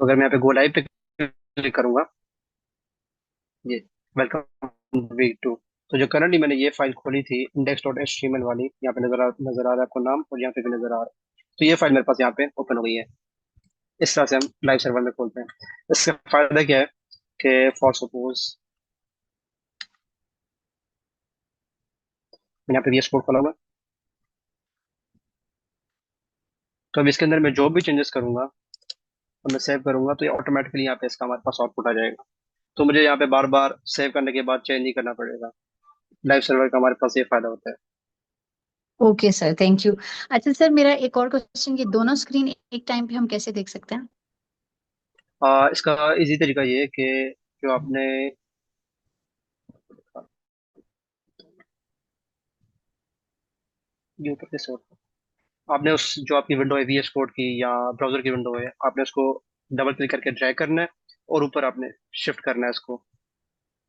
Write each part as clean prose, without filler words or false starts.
तो अगर मैं यहाँ पे गो लाइव पे क्लिक करूंगा, ये वेलकम वीक टू। तो जो करंटली मैंने ये फाइल खोली थी index dot H T M L वाली, यहाँ पे नजर आ रहा है आपको नाम, और यहाँ पे भी नजर आ रहा है। तो ये फाइल मेरे पास यहाँ पे ओपन हो गई है। इस तरह से हम लाइव सर्वर में खोलते हैं। इसका फायदा क्या है कि फॉर सपोज मैंने यहाँ पे VS कोड खोला हुआ है, तो अब इसके अंदर मैं जो भी चेंजेस करूंगा और मैं सेव करूंगा तो ये ऑटोमेटिकली यहाँ पे इसका हमारे पास आउटपुट आ जाएगा। तो मुझे यहाँ पे बार बार सेव करने के बाद चेंज नहीं करना पड़ेगा। लाइव सर्वर का हमारे पास ये फायदा होता है। Okay sir, thank you. अच्छा सर, मेरा एक और क्वेश्चन, ये दोनों स्क्रीन एक टाइम पे हम कैसे देख सकते हैं? इसका इजी तरीका ये है कि जो आपने ये ऊपर कैसे होता है, आपने उस जो आपकी विंडो है VS कोड की या ब्राउजर की विंडो है, आपने उसको डबल क्लिक करके ड्रैग करना है और ऊपर आपने शिफ्ट करना है इसको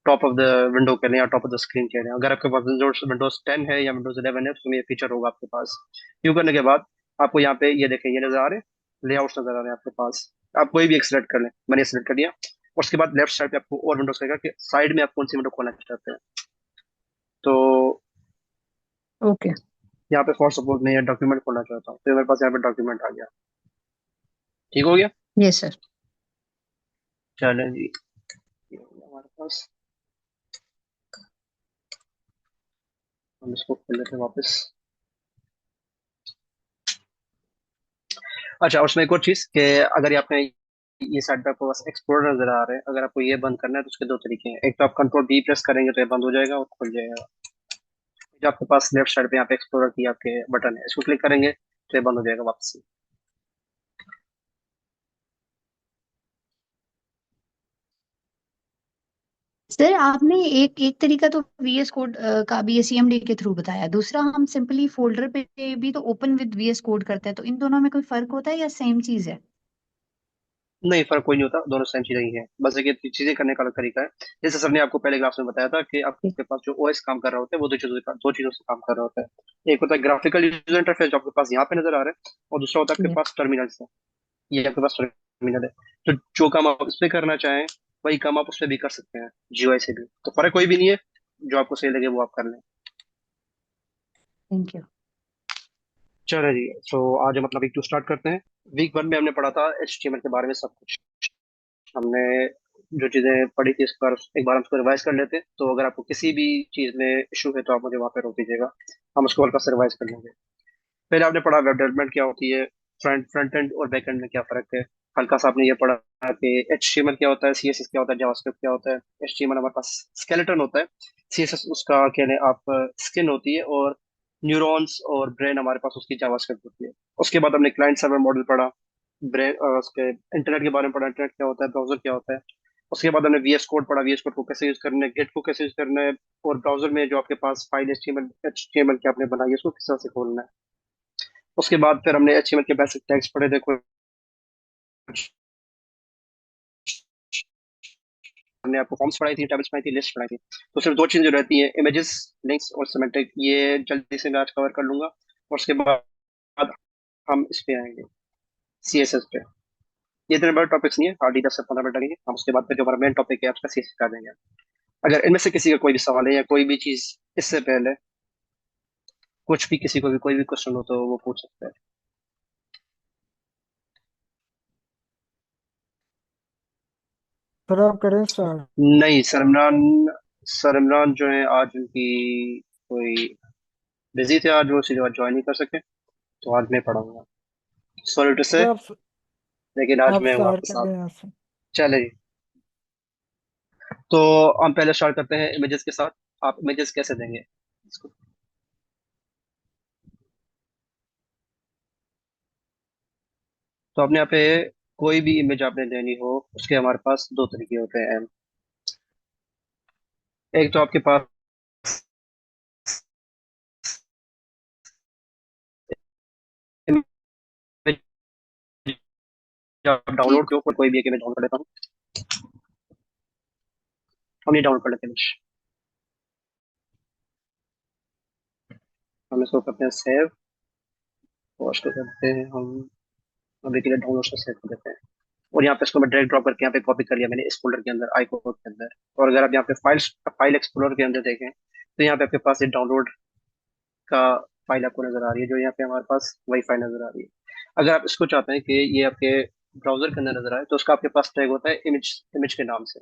टॉप ऑफ द विंडो के लिए या टॉप ऑफ द स्क्रीन के लिए। अगर आपके पास विंडोज 10 है या विंडोज 11 है तो ये फीचर होगा आपके पास। क्यों करने के बाद आपको यहाँ पे ये देखें, ये नजर आ रहे हैं, लेआउट्स नजर आ रहे हैं आपके पास। आप कोई भी एक सिलेक्ट कर लें, मैंने सिलेक्ट कर लिया। और उसके बाद लेफ्ट साइड पे आपको और विंडोज कहेगा कि साइड में आप कौन सी विंडो खोलना चाहते हैं। तो ओके। यहाँ पे फॉर सपोज मैं ये डॉक्यूमेंट खोलना चाहता हूँ, तो मेरे पास यहाँ पे डॉक्यूमेंट आ गया। ठीक हो गया। Yes sir. चलें जी, ये हो गया हमारे पास। हम इसको खोल लेते हैं वापस। अच्छा, और उसमें एक और चीज कि अगर ये आपने ये साइड पे आपको बस एक्सप्लोरर नजर आ रहे हैं, अगर आपको ये बंद करना है तो उसके दो तरीके हैं। एक तो आप कंट्रोल B प्रेस करेंगे तो ये बंद हो जाएगा और खुल जाएगा। जो आपके पास लेफ्ट साइड पे यहाँ पे एक्सप्लोरर की आपके बटन है, इसको क्लिक करेंगे तो ये बंद हो जाएगा वापस से। सर आपने एक एक तरीका तो वीएस कोड का बीएसईएमडी के थ्रू बताया, दूसरा हम सिंपली फोल्डर पे भी तो ओपन विद वीएस कोड करते हैं, तो इन दोनों में कोई फर्क होता है या सेम चीज है? नहीं, फर्क कोई नहीं होता, दोनों सेम चीजें ही है, बस एक ये चीजें करने का अलग तरीका है। जैसे सर ने आपको पहले क्लास में बताया था कि आपके पास जो OS काम कर रहा होता है वो दो चीजों से काम कर रहा होता है। एक होता है ग्राफिकल यूजर इंटरफेस जो आपके पास यहाँ पे नजर आ रहा है, और दूसरा होता है आपके Yeah. पास टर्मिनल से। ये आपके पास टर्मिनल है, तो जो काम आप उस पर करना चाहें वही काम आप उस पर भी कर सकते हैं, GUI से भी। तो फर्क कोई भी नहीं है, जो आपको सही लगे वो आप कर लें। Thank you. चलो जी, तो आज हम अपना वीक 2 स्टार्ट करते हैं। वीक 1 में हमने पढ़ा था HTML के बारे में सब कुछ। हमने जो चीजें पढ़ी थी इस पर एक बार हम उसको रिवाइज कर लेते हैं। तो अगर आपको किसी भी चीज में इशू है तो आप मुझे वहां पे रोक दीजिएगा, हम उसको हल्का सा रिवाइज कर लेंगे। पहले आपने पढ़ा वेब डेवलपमेंट क्या होती है, फ्रंट एंड और बैक एंड में क्या फर्क है। हल्का सा आपने ये पढ़ा कि HTML क्या होता है, CSS क्या होता है, जावास्क्रिप्ट क्या होता है। HTML हमारे पास स्केलेटन होता है, CSS उसका कह लें आप स्किन होती है, और न्यूरॉन्स और ब्रेन हमारे पास उसकी जावास्क्रिप्ट होती है। उसके बाद हमने क्लाइंट सर्वर मॉडल पढ़ा, ब्रेन उसके इंटरनेट के बारे में पढ़ा, इंटरनेट क्या होता है, ब्राउजर क्या होता है। उसके बाद हमने VS कोड पढ़ा, VS कोड को कैसे यूज करना है, गेट को कैसे यूज करना है, और ब्राउजर में जो आपके पास फाइल HTML की आपने बनाई है उसको किस तरह से खोलना है। उसके बाद फिर हमने HTML के बेसिक टैग्स पढ़े थे कुछ। हमने आपको फॉर्म्स पढ़ाई थी, टेबल्स पढ़ाई थी, लिस्ट पढ़ाई थी। तो सिर्फ दो चीजें जो रहती हैं, इमेजेस, लिंक्स और सिमेंटिक, ये जल्दी से मैं आज कवर कर लूंगा। और उसके बाद हम इस पे आएंगे, CSS पे। ये इतने बड़े टॉपिक्स नहीं है, हार्डली 10 से 15 मिनट लगेंगे। हम उसके बाद फिर जो हमारा मेन टॉपिक है आपका CSS कर देंगे। अगर इनमें से किसी का कोई भी सवाल है या कोई भी चीज इससे पहले कुछ भी, किसी को भी कोई भी क्वेश्चन हो तो वो पूछ सकते हैं। सर आप करें स्टार्ट। नहीं, सर इमरान जो है आज उनकी कोई बिजी थे, आज वो सीधे ज्वाइन नहीं कर सके, तो आज मैं पढ़ाऊंगा, सॉरी टू से। सर लेकिन आज आप मैं हूँ स्टार्ट आपके कर साथ। दें यहाँ से। चले जी, तो हम पहले स्टार्ट करते हैं इमेजेस के साथ। आप इमेजेस कैसे देंगे इसको? तो आपने यहाँ पे कोई भी इमेज आपने देनी हो उसके हमारे पास दो तरीके होते हैं। एक तो आपके पास इमेज आप डाउनलोड ठीक। के ऊपर कोई भी एक इमेज डाउनलोड कर लेता हूँ। हम ये डाउनलोड कर लेते हैं image। हम इसको करते हैं सेव, और उसको करते हैं हम अभी के लिए डाउनलोड से सेव कर देते हैं। और यहाँ पे इसको मैं ड्रैग ड्रॉप करके यहाँ पे कॉपी कर लिया मैंने इस फोल्डर के अंदर आई कोड के अंदर। और अगर आप यहाँ पे फाइल एक्सप्लोरर के अंदर देखें तो यहाँ पे आपके पास ये डाउनलोड का फाइल आपको नजर आ रही है, जो यहाँ पे हमारे पास वही फाइल नजर आ रही है। अगर आप इसको चाहते हैं कि ये आपके ब्राउजर के अंदर नजर आए तो उसका आपके पास टैग होता है इमेज, इमेज के नाम से।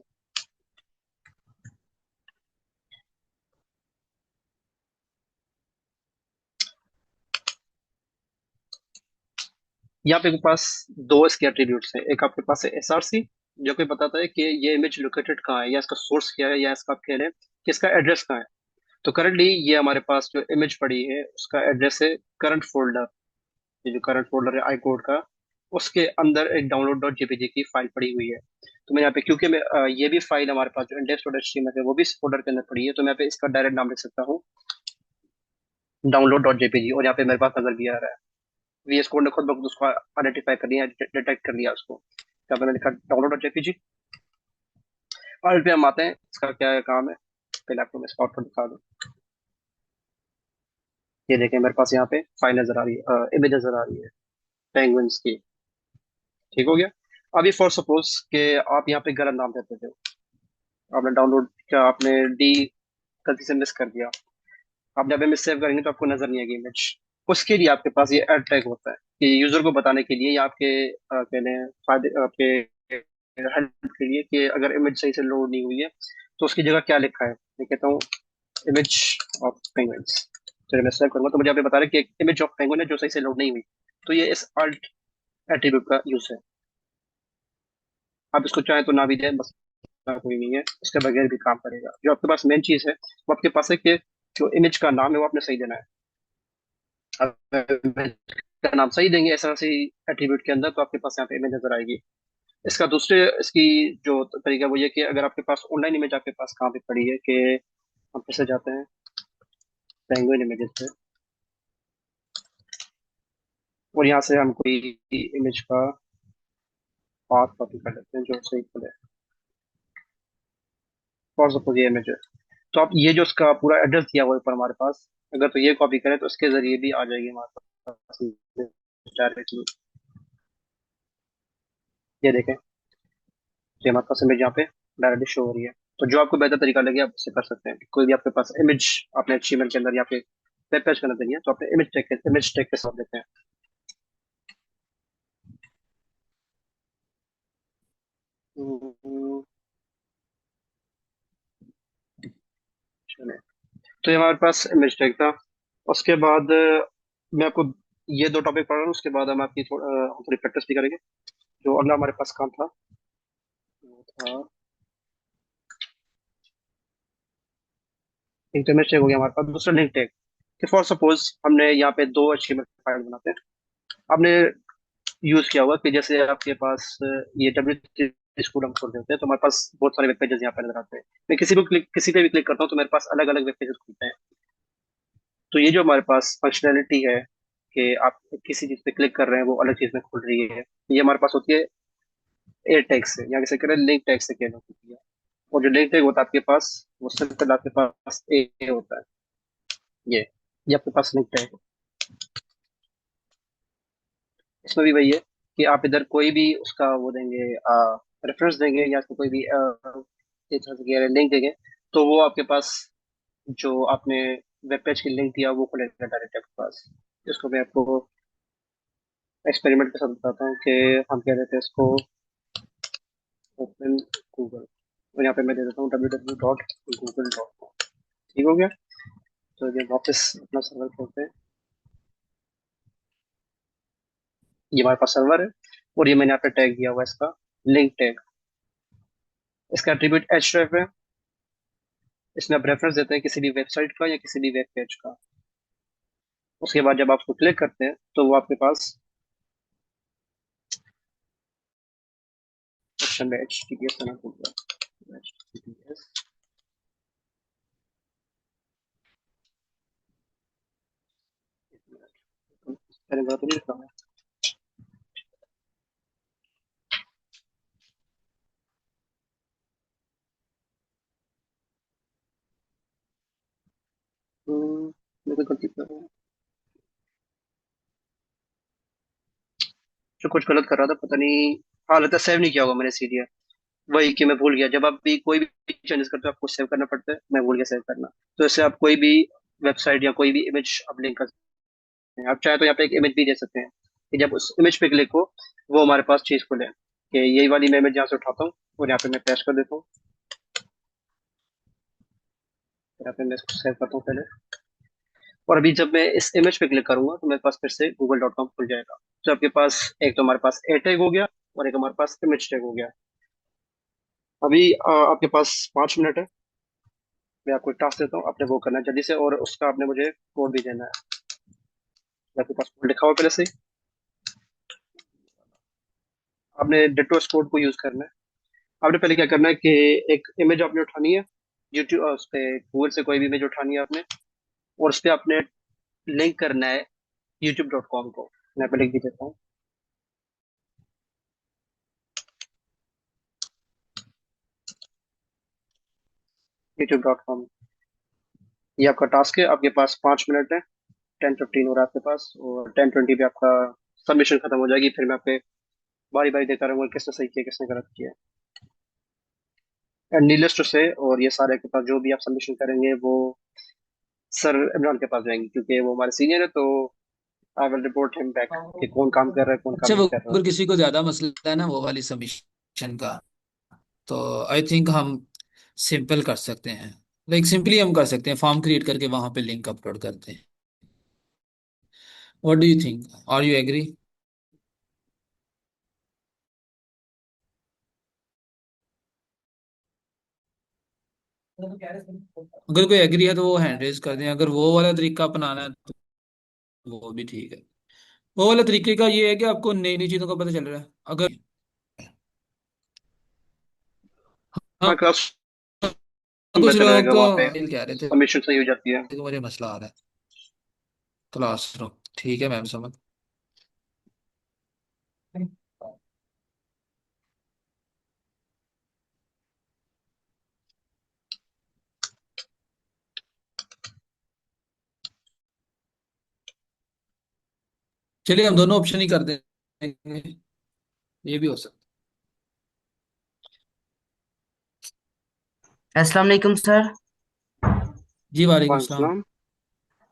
यहाँ पे आपके पास दो इसके एट्रीब्यूट्स हैं। एक आपके पास है एसआरसी, जो कि बताता है कि ये इमेज लोकेटेड कहाँ है, या इसका सोर्स क्या है, या इसका आप कह लें कि इसका एड्रेस कहाँ है। तो करंटली ये हमारे पास जो इमेज पड़ी है उसका एड्रेस है करंट फोल्डर। ये जो करंट फोल्डर है आई कोड का, उसके अंदर एक डाउनलोड डॉट जेपीजी की फाइल पड़ी हुई है। तो मैं यहाँ पे क्योंकि ये भी फाइल हमारे पास जो इंडेक्स डॉट एचटीएमएल है वो भी इस फोल्डर के अंदर पड़ी है, तो मैं यहाँ पे इसका डायरेक्ट नाम लिख सकता हूँ डाउनलोड डॉट जेपीजी, और यहाँ पे मेरे पास नजर भी आ रहा है। वीएस कोड ने खुद ब खुद उसको आइडेंटिफाई कर लिया, डिटेक्ट कर लिया उसको। यहाँ पे मैंने लिखा डाउनलोड डॉट जेपीजी। और पे हम आते हैं इसका क्या काम है, पहले आपको मैं स्पॉट पर दिखा दूँ। ये देखें मेरे पास यहाँ पे फाइल नजर आ रही है, इमेज नजर आ रही है पेंगुइन्स की। ठीक हो गया। अभी फॉर सपोज कि आप यहाँ पे गलत नाम देते थे, आपने डाउनलोड क्या आपने डी गलती से मिस कर दिया, आप जब मिस सेव करेंगे तो आपको नजर नहीं आएगी इमेज। उसके लिए आपके पास ये एड टैग होता है कि यूजर को बताने के लिए या आपके कहने फायदे आपके हेल्प के लिए कि अगर इमेज सही से लोड नहीं हुई है तो उसकी जगह क्या लिखा है। मैं कहता हूँ इमेज ऑफ पेंगुइन्स। चलिए मैं सेव करूंगा तो मुझे यहाँ पे बता रहे हैं कि एक इमेज ऑफ पेंगुइन है जो सही से लोड नहीं हुई। तो ये इस अल्ट एट्रीब्यूट का यूज है। आप इसको चाहें तो ना भी दें, बस कोई नहीं है, उसके बगैर भी काम करेगा। जो आपके पास मेन चीज है वो आपके पास है कि जो इमेज का नाम है वो आपने सही देना है। अगर image का नाम सही देंगे ऐसा सही एट्रीब्यूट के अंदर तो आपके पास यहाँ पे इमेज नजर आएगी। इसका दूसरे इसकी जो तरीका वो ये कि अगर आपके पास ऑनलाइन इमेज आपके पास कहाँ पे पड़ी है कि हम फिर से जाते हैं पेंगुइन इमेजेस पे, और यहाँ से हम कोई इमेज का पाथ कॉपी कर लेते हैं जो सही खुले। फॉर सपोज ये इमेज है, तो आप ये जो उसका पूरा एड्रेस दिया हुआ है ऊपर हमारे पास, अगर तो ये कॉपी करें तो इसके जरिए भी आ जाएगी हमारे पास डायरेक्टली। ये देखें, ये हमारे पास इमेज यहाँ पे डायरेक्टली शो हो रही है। तो जो आपको बेहतर तरीका लगे आप उससे कर सकते हैं। कोई भी आपके पास इमेज अपने एचटीएमएल के अंदर या फिर वेब पेज के अंदर नहीं है तो अपने इमेज टैग के साथ देते हैं। हम्म, चलिए। तो ये हमारे पास इमेज टैग था। उसके बाद मैं आपको ये दो टॉपिक पढ़ रहा हूँ, उसके बाद हम आपकी थोड़ी प्रैक्टिस भी करेंगे। जो अगला हमारे पास काम था वो था एक तो इमेज टैग हो गया हमारे पास। दूसरा लिंक टैग कि फॉर सपोज हमने यहाँ पे दो एचटीएमएल फाइल बनाते हैं। आपने यूज किया हुआ कि जैसे आपके पास ये डब्ल्यू स्कूल हम खोल देते हैं तो हमारे पास बहुत सारे वेब पेजेस यहाँ पे नजर आते हैं। मैं किसी पे भी क्लिक करता हूँ तो मेरे पास अलग अलग वेब पेजेस खुलते हैं। तो ये जो हमारे पास फंक्शनैलिटी है कि आप किसी चीज पे क्लिक कर रहे हैं वो अलग चीज में खुल रही है, ये हमारे पास होती है ए टैग से, या किसे करें लिंक टैग से कहना होती है। और जो लिंक टैग होता है आपके पास वो सिंपल आपके पास ए होता है। ये ये आपके पास लिंक टैग है। इसमें भी वही है कि आप इधर कोई भी उसका वो देंगे रेफरेंस देंगे या इसको कोई भी लिंक देंगे तो वो आपके पास जो आपने वेब पेज की लिंक दिया वो खुलेगा डायरेक्ट आपके पास। इसको मैं आपको एक्सपेरिमेंट के साथ बताता हूँ कि हम क्या देते हैं इसको ओपन गूगल, और यहाँ पे मैं दे देता हूँ www.google.com। ठीक हो गया। तो ये वापस अपना सर्वर खोलते हैं। ये हमारे पास सर्वर है और ये मैंने यहाँ पे टैग दिया हुआ है इसका लिंक टैग। इसका एट्रीब्यूट एच है। इसमें आप रेफरेंस देते हैं किसी भी वेबसाइट का या किसी भी वेब पेज का। उसके बाद जब आप उसको क्लिक करते हैं तो वो आपके पास ऑप्शन में एच टी पी एस बना होगा। HTTPS पहले बात नहीं लिखा हुआ है। मैं तो गलती कर रहा हूँ, जो कुछ गलत कर रहा था पता नहीं। हाँ लगता है सेव नहीं किया होगा मैंने इसीलिए। वही कि मैं भूल गया, जब आप भी कोई भी चेंजेस करते हो आपको सेव करना पड़ता है, मैं भूल गया सेव करना। तो इससे आप कोई भी वेबसाइट या कोई भी इमेज आप लिंक कर सकते हैं। आप चाहे तो यहाँ पे एक इमेज भी दे सकते हैं कि जब उस इमेज पे क्लिक हो वो हमारे पास चीज खुले कि यही वाली मैं इमेज यहाँ से उठाता हूँ और यहाँ पे मैं पेस्ट कर देता हूँ। यहाँ पे मैं इसको सेव करता हूँ पहले। और अभी जब मैं इस इमेज पे क्लिक करूंगा तो मेरे पास फिर से google.com खुल जाएगा। तो आपके पास एक तो हमारे पास ए टैग हो गया और एक हमारे पास इमेज टैग हो गया। अभी आपके पास 5 मिनट है। मैं आपको एक टास्क देता हूँ, आपने वो करना है जल्दी से, और उसका आपने मुझे कोड भी देना है। आपके पास कोड लिखा हुआ पहले से ही। आपने डिटो कोड को यूज करना है। आपने पहले क्या करना है कि एक इमेज आपने उठानी है यूट्यूब उस पे गूगल से, कोई भी इमेज उठानी है आपने, और उस पे आपने लिंक करना है youtube.com को। मैं पहले लिख भी देता हूँ youtube.com। ये आपका टास्क है, आपके पास 5 मिनट है। 10:15 हो रहा है आपके पास, और 10:20 पे आपका सबमिशन खत्म हो जाएगी। फिर मैं आपके बारी बारी देता रहूंगा किसने सही किया किसने गलत किया। एंड नीडलेस टू से, और ये सारे के पास जो भी आप सबमिशन करेंगे वो सर इमरान के पास जाएंगे, क्योंकि वो हमारे सीनियर है। तो I will report him back कि कौन काम कर रहा है कौन काम अच्छा, वो नहीं कर रहा। अगर किसी को ज्यादा मसला है ना वो वाली सबमिशन का, तो आई थिंक हम सिंपल कर सकते हैं। लाइक सिंपली हम कर सकते हैं, फॉर्म क्रिएट करके वहां पे लिंक अपलोड करते हैं। What do you think, are you agree? अगर कोई एग्री है तो वो हैंड रेज कर दें, अगर वो वाला तरीका अपनाना है तो वो भी ठीक है। वो वाला तरीके का ये है कि आपको नई नई चीजों का पता चल रहा है। अगर हाँ, हाँ, क्लास कुछ बेहतर लोगों रहेगा को वहाँ पे, कह रहे थे सबमिशन सही हो जाती है। कि मुझे मसला आ रहा है क्लासरूम। ठीक है मैम, समझ। चलिए हम दोनों ऑप्शन ही कर देंगे, ये भी हो सकता अस्सलाम वालेकुम सर। है। जी वालेकुम वालेकुम सलाम। सलाम।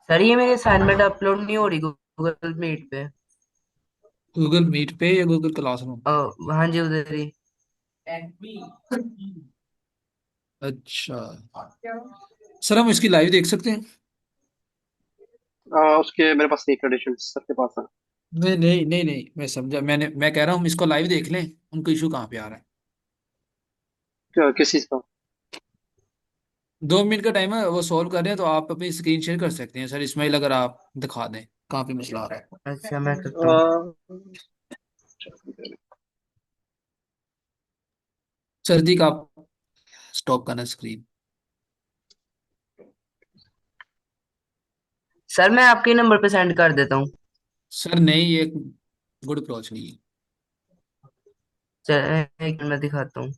सर ये मेरी असाइनमेंट अपलोड नहीं हो रही गूगल मीट पे। गूगल मीट पे या गूगल क्लासरूम? हाँ जी, उधर ही। अच्छा, सर हम इसकी लाइव देख सकते हैं? उसके मेरे पास नहीं, क्रेडेंशियल सबके पास है। नहीं नहीं नहीं नहीं, मैं समझा, मैं कह रहा हूँ हम इसको लाइव देख लें, उनको इशू कहाँ पे आ रहा है। किस चीज़ का? 2 मिनट का टाइम है, वो सॉल्व कर रहे हैं, तो आप अपनी स्क्रीन शेयर कर सकते हैं सर इस्माइल, अगर आप दिखा दें कहाँ पे मसला आ रहा है। अच्छा, मैं करता हूँ। अ, सर्दी का आप स्टॉप करना स्क्रीन। सर मैं आपके नंबर पे सेंड कर देता हूँ। सर नहीं, ये गुड अप्रोच नहीं है। चल, एक मिनट में दिखाता हूँ।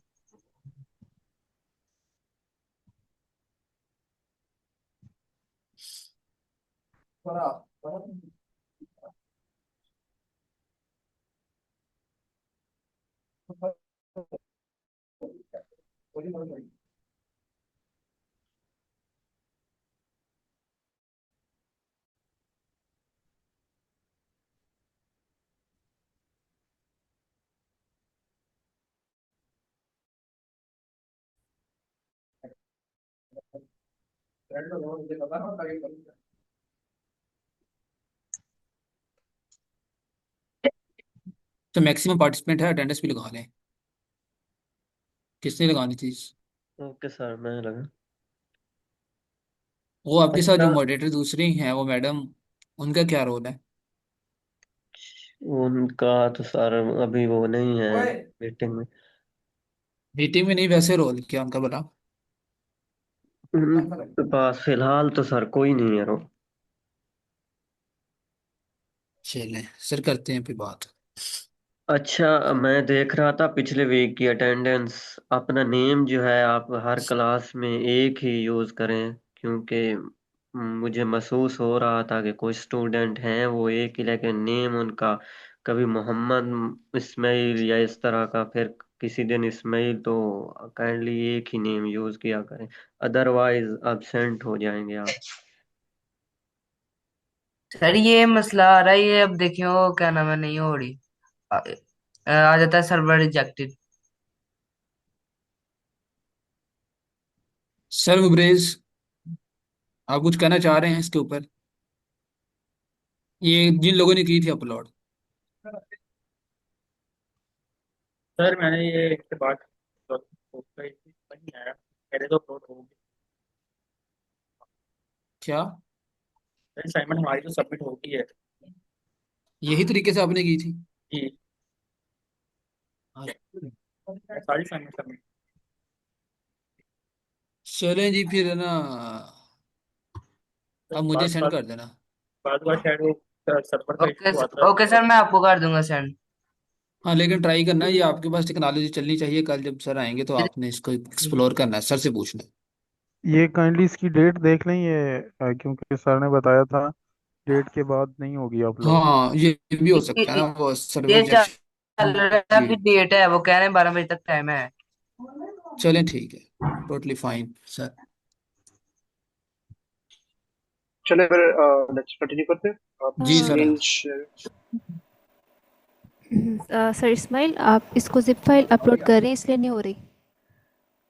तो मैक्सिमम पार्टिसिपेंट है, अटेंडेंस भी लगा लें। किसने लगानी थी? ओके सर, मैं लगा। वो आपके साथ अच्छा, जो मॉडरेटर दूसरी हैं वो मैडम, उनका क्या रोल है? उनका तो सर अभी वो नहीं है मीटिंग में। मीटिंग में नहीं, वैसे रोल क्या उनका बता। उनके पास फिलहाल तो सर कोई नहीं है रो। चलें सर, करते हैं फिर बात। अच्छा, मैं देख रहा था पिछले वीक की अटेंडेंस। अपना नेम जो है आप हर क्लास में एक ही यूज़ करें, क्योंकि मुझे महसूस हो रहा था कि कुछ स्टूडेंट हैं वो एक ही, लेकिन नेम उनका कभी मोहम्मद इस्माइल या इस तरह का, फिर किसी दिन इस्माइल, तो काइंडली एक ही नेम यूज किया करें, अदरवाइज अब्सेंट हो जाएंगे आप। सर ये मसला आ रहा है, ये अब देखियो क्या नाम है, नहीं हो रही। आ जाता है सर्वर रिजेक्टेड। सर गुब्रेज, आप कुछ कहना चाह रहे हैं इसके ऊपर, ये जिन लोगों ने की थी अपलोड? सर मैंने ये इसके बाद नहीं आया, पहले तो अपलोड हो गई। क्या सर असाइनमेंट हमारी तो सबमिट हो गई है। यही तरीके से आपने की थी? जी, सारी असाइनमेंट सबमिट। चलें जी, फिर है ना, अब मुझे बाद सेंड बाद कर देना। बाद बार शायद वो सर्वर का ओके। इशू आता है ओके सर, मैं आपको कर दूंगा सेंड। हाँ, लेकिन ट्राई करना, ये आपके पास टेक्नोलॉजी चलनी चाहिए, कल जब सर आएंगे तो आपने इसको एक्सप्लोर करना है, सर से पूछना है। ये काइंडली इसकी डेट देख लें, ये क्योंकि सर ने बताया था डेट के बाद नहीं होगी अपलोड। हाँ, ये भी हो सकता है ये ना, वो सर्वर ये चल रिजेक्शन रहा है, की। अभी डेट है, वो कह रहे हैं 12 बजे तक टाइम है। चलें ठीक है, टोटली फाइन सर। चले फिर लेट्स कंटिन्यू करते हैं। आप जी sir. Screen share. Sir Ismail, आप इसको जिप फाइल अपलोड कर रहे हैं इसलिए नहीं हो रही।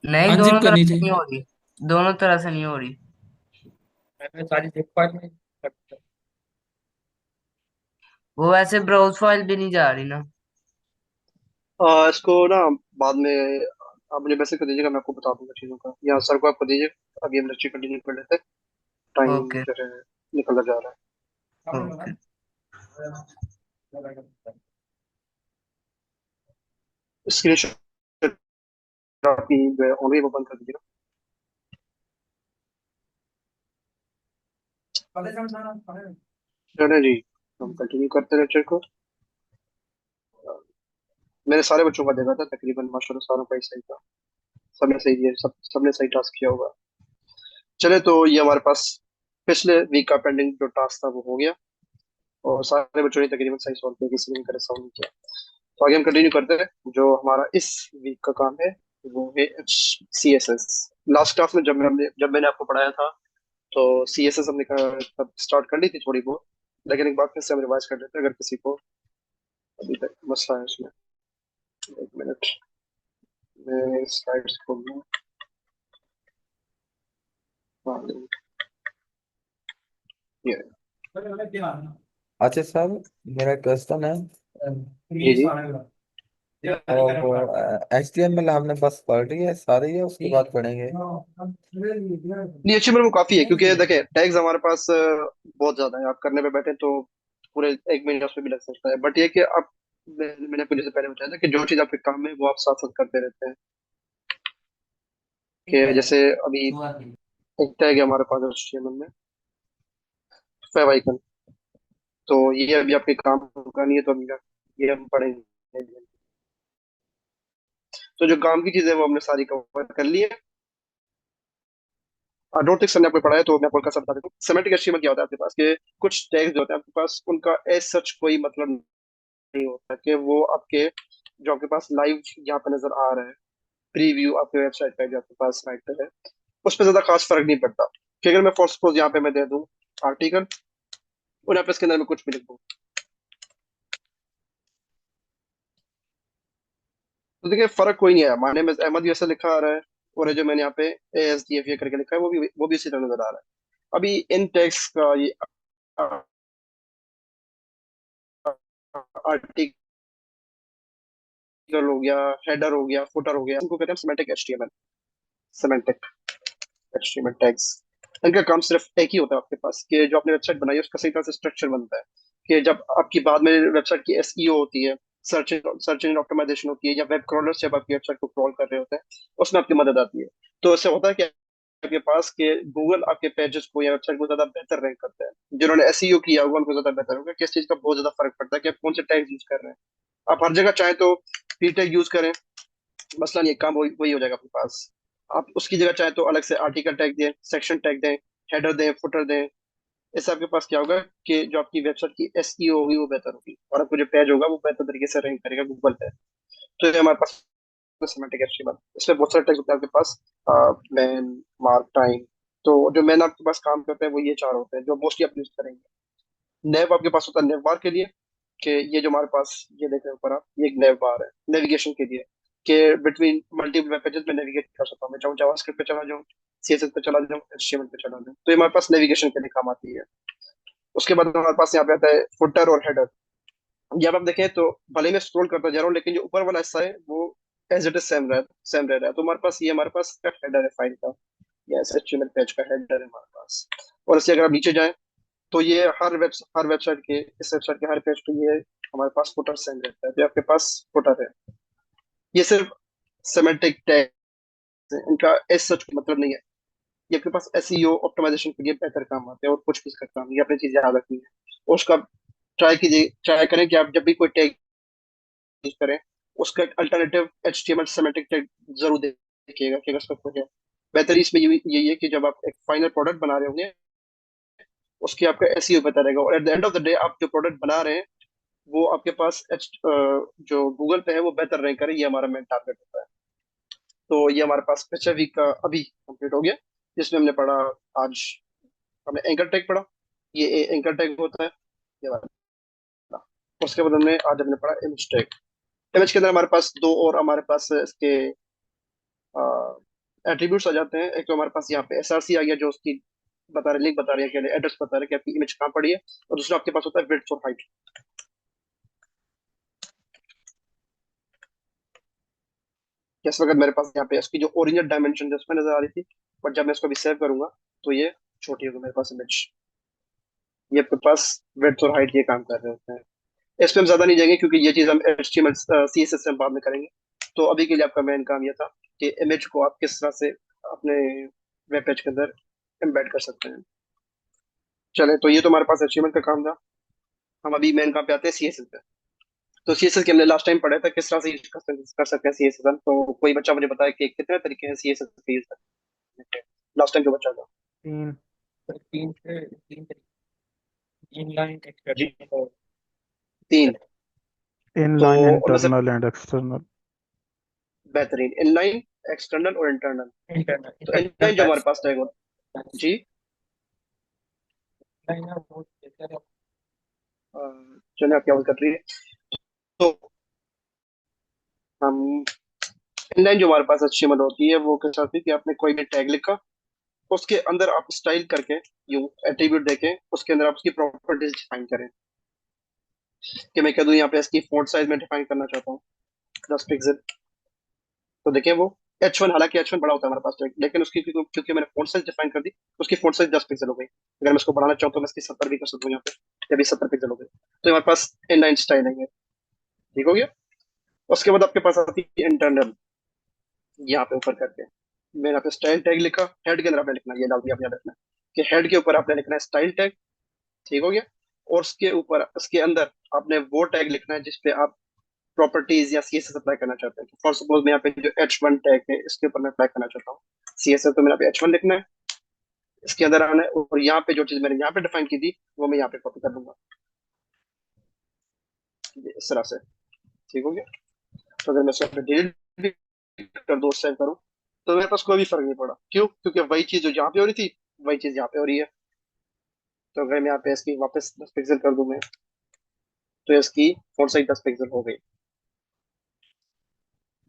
नहीं, अनजिप दोनों तरफ करनी से थी। नहीं हो रही। दोनों तरह से नहीं हो रही। मैंने सारी जिप फाइल में वो वैसे ब्राउज फाइल भी नहीं जा रही ना। इसको ना बाद में आप मुझे मैसेज कर दीजिएगा, मैं आपको बता दूंगा चीज़ों का, या सर को आप कर दीजिए। अभी हम लेक्चर कंटिन्यू कर लेते हैं, टाइम ओके। जो है निकलता जा रहा ओके। है। स्क्रीन शेयर आपकी जो है ऑनलाइन वो बंद कर दीजिएगा। चले जी, हम कंटिन्यू करते हैं लेक्चर को। मैंने सारे बच्चों का देखा था, तकरीबन माशाल्लाह सारों का ही सही था। सबने सही दिया, सबने सही टास्क किया होगा। चले तो ये हमारे पास पिछले वीक का पेंडिंग जो टास्क था वो हो गया, और सारे बच्चों ने तकरीबन सही सॉल्व किया, किसी ने करे सॉल्व नहीं किया। तो आगे हम कंटिन्यू करते हैं। जो हमारा इस वीक का काम है वो है CSS। लास्ट क्लास में जब मैंने आपको पढ़ाया था, तो CSS हमने तब स्टार्ट कर ली थी थोड़ी बहुत, लेकिन एक बार फिर से हम रिवाइज कर लेते हैं अगर किसी को अभी तक मसला है उसमें। एक मिनट, मैं स्लाइड्स खोल लूँ। हाँ, ये अच्छा साहब, मेरा क्वेश्चन है। जी जी। और HTML हमने बस पढ़ रही है सारी, है उसके बाद पढ़ेंगे? नहीं, HTML वो काफी है, क्योंकि देखिए टैग्स हमारे पास बहुत ज्यादा है। आप करने पे बैठे तो पूरे एक महीना उसमें भी लग सकता है, बट ये कि आप मैंने आपको जैसे पहले बताया था कि जो चीज आपके काम में वो आप साथ साथ करते रहते हैं। कि जैसे अभी एक टैग है हमारे पास HTML में, फेव आइकन। तो ये अभी आपके काम का नहीं है, तो अभी ये हम पढ़ेंगे। तो जो काम की चीजें हैं वो हमने सारी कवर कर ली है। डोंट थिंक सर ने आपको पढ़ाया, तो मैं आपको हल्का सा बता देता हूँ। सेमेंटिक HTML क्या होता है आपके पास, कि कुछ टैग्स जो होते हैं आपके पास, उनका एज सच कोई मतलब नहीं होता कि वो आपके जो आपके पास लाइव यहाँ पे नजर आ रहा है, प्रीव्यू आपके वेबसाइट पे जो आपके पास साइट पे है, उस पर ज्यादा खास फर्क नहीं पड़ता। कि अगर मैं फॉर सपोज यहाँ पे मैं दे दूँ आर्टिकल, और यहाँ पे इसके अंदर मैं कुछ भी लिख दूँ, तो देखिए फर्क कोई नहीं आया। माने में अहमद भी ऐसा लिखा आ रहा है, और ये जो मैंने यहाँ पे ASDF ये करके लिखा है वो भी इसी तरह नजर आ रहा है। अभी इन टेक्स्ट का ये आर्टिकल हो गया, हेडर हो गया, फुटर हो गया, इनको कहते हैं सेमेंटिक HTML टैग्स। इनका काम सिर्फ एक ही होता है आपके पास, कि जो आपने वेबसाइट बनाई है उसका सही तरह से स्ट्रक्चर बनता है। कि जब आपकी बाद में वेबसाइट की SEO होती है, सर्च इंजन ऑप्टिमाइजेशन होती है, या वेब क्रॉलर्स जब आपकी वेबसाइट को क्रॉल कर रहे होते हैं, उसमें आपकी मदद आती है। तो इससे होता है कि आपके पास के गूगल आपके पेजेस को या वेबसाइट को ज्यादा बेहतर रैंक करता है। जिन्होंने SEO किया होगा उनको ज्यादा बेहतर होगा। किस चीज का बहुत ज्यादा फर्क पड़ता है कि आप कौन से टैग्स यूज कर रहे हैं। आप हर जगह चाहे तो p टैग यूज करें, मसला नहीं है, काम वही वही हो जाएगा आपके पास। आप उसकी जगह चाहे तो अलग से आर्टिकल टैग दें, सेक्शन टैग दें, हेडर दें, फुटर दें, इससे आपके पास क्या होगा कि जो आपकी वेबसाइट की एसईओ होगी वो बेहतर होगी, और आपको जो पेज होगा वो बेहतर तरीके से रैंक करेगा गूगल पे। तो ये हमारे पास सिमेंटिक एचटीएमएल, इसमें बहुत सारे टैग्स होते हैं आपके पास, मैन, मार्क, टाइम। तो जो मैन आपके पास काम करते हैं वो ये चार होते हैं जो मोस्टली आप यूज करेंगे। नेव आपके पास होता है नेव बार के लिए, कि ये जो हमारे पास, ये देख रहे हैं ऊपर आप, ये एक नेव बार है नेविगेशन के लिए, कि बिटवीन मल्टीपल वेब पेजेस में नेविगेट कर सकता हूँ, मैं चाहूँ जावास्क्रिप्ट पे चला जाऊँ, सीएसएस पे चला जाऊँ, एचटीएमएल पे चला जाऊँ, तो ये हमारे पास नेविगेशन के लिए काम आती है। उसके बाद हमारे पास यहाँ पे आता है फुटर और हेडर। जब आप देखें तो भले ही मैं स्क्रॉल करता जा रहा हूँ लेकिन जो ऊपर वाला हिस्सा है वो एज इट इज सेम रह रहा है। तो हमारे पास ये हमारे पास हेडर है फाइल का, या एचटीएमएल पेज का हेडर है हमारे पास। और इससे अगर आप नीचे जाएं तो ये हर वेबसाइट के, इस वेबसाइट के हर पेज पे ये हमारे पास फुटर सेम रहता है, तो आपके पास फुटर है। ये सिर्फ सेमेंटिक टैग है, इनका एज सच मतलब नहीं है। ये आपके पास एसईओ ऑप्टिमाइजेशन के लिए बेहतर काम आते हैं और कुछ भी इसका काम नहीं है, अपनी चीजें याद रखनी है। और उसका ट्राई कीजिए, ट्राई करें कि आप जब भी कोई टैग यूज करें उसका एक अल्टरनेटिव एचटीएमएल सेमेंटिक टैग जरूर देखिएगा कि अगर उसका कोई है। बेहतर इसमें यही है कि जब आप एक फाइनल प्रोडक्ट बना रहे होंगे उसकी आपका एसईओ पता रहेगा, और at the end of the day आप जो प्रोडक्ट बना रहे हैं वो आपके पास जो गूगल पे है वो बेहतर रैंक करे, ये हमारा मेन टारगेट होता है। तो ये हमारे पास पिक्चर वीक का अभी कंप्लीट हो गया, जिसमें हमने पढ़ा, आज हमने एंकर टैग पढ़ा, ये एंकर टैग होता है ये वाला। उसके बाद हमने आज हमने पढ़ा इमेज टैग। इमेज के अंदर हमारे पास दो और हमारे पास इसके एट्रीब्यूट्स आ जाते हैं। एक तो हमारे पास यहाँ पे एसआरसी आ गया जो उसकी बता रहे, लिंक बता रही है कि एड्रेस बता रहे हैं कि आपकी इमेज कहाँ पड़ी है, और दूसरा आपके पास होता है विड्थ और हाइट। जैसे अगर मेरे पास यहाँ पे इसकी जो ओरिजिनल डायमेंशन जिसमें नजर आ रही थी, बट जब मैं इसको भी सेव करूंगा तो ये छोटी होगी मेरे पास इमेज। ये आपके पास विड्थ और हाइट ये काम कर रहे होते हैं। इस पे हम ज्यादा नहीं जाएंगे क्योंकि ये चीज हम HTML CSS से बाद में करेंगे। तो अभी के लिए आपका मेन काम ये था कि इमेज को आप किस तरह से अपने वेब पेज के अंदर एम्बेड कर सकते हैं। चले, तो ये तो हमारे पास HTML का काम था। हम अभी मेन काम पे आते हैं CSS पे। तो CSS के हमने लास्ट टाइम पढ़ा था किस तरह से यूज कर सकते हैं CSS हम। तो कोई बच्चा मुझे बताया कि कितने तरीके हैं CSS के यूज करने के। लास्ट टाइम जो बच्चा था। 3। सर तीन इनलाइन जी, एक्सटर्नल और 3। तो इनलाइन, उनमें से इंटरनल एंड एक्सटर्नल। बेहतरीन, इनलाइन, एक्सटर्नल और इंटरनल। इंटरनल तो इनलाइन जो हमारे पास टैग होता जी, लाइन है वो जैसे चलिए आप क्या बात कर रही है। तो हम इनलाइन जो हमारे पास HTML होती है वो कैसे होती है कि आपने कोई भी टैग लिखा, उसके अंदर आप स्टाइल करके, यू एट्रीब्यूट देके उसके अंदर आप उसकी प्रॉपर्टीज डिफाइन करें। कि मैं कह दूं यहाँ पे इसकी फॉन्ट साइज में डिफाइन करना चाहता हूँ 10 पिक्सल। तो देखिए वो H1, हालांकि H1 बड़ा होता है हमारे पास टैग, लेकिन उसकी क्योंकि मैंने फॉन्ट साइज डिफाइन कर दी, उसकी फॉन्ट साइज 10 पिक्सल हो गई। अगर मैं इसको बढ़ाना चाहूँ तो मैं इसकी 70 भी कर सकता हूँ यहाँ पे, या भी 70 पिक्सल हो गई। तो हमारे पास इनलाइन स्टाइल है ये। ठीक हो गया। उसके बाद आपके पास आती है इंटरनल, यहाँ पे ऊपर करके मैंने यहाँ पे स्टाइल टैग लिखा, हेड के अंदर आपने लिखना, ये डाल दिया आपने याद रखना कि हेड के ऊपर आपने लिखना है स्टाइल टैग। ठीक हो गया। और उसके ऊपर उसके अंदर आपने वो टैग लिखना है जिसपे आप प्रॉपर्टीज या CSS अप्लाई करना चाहते हैं। फॉर सपोज मैं यहाँ पे जो H1 टैग है इसके ऊपर मैं अप्लाई करना चाहता हूँ CSS, तो मेरा पे H1 लिखना है, इसके अंदर आना है, और यहाँ पे जो चीज मैंने यहाँ पे डिफाइन की थी वो मैं यहाँ पे कॉपी कर दूंगा इस तरह से। ठीक हो गया। तो अगर मैं इसको डिलीट भी कर दूँ, सेव करूँ, तो मेरे पास कोई भी फर्क नहीं पड़ा। क्यों? क्योंकि वही चीज जो यहाँ पे हो रही थी वही चीज यहाँ पे हो रही है। तो अगर मैं यहाँ पे इसकी वापस 10 पिक्सल कर दूं मैं, तो इसकी फॉन्ट साइज 10 पिक्सल हो गई।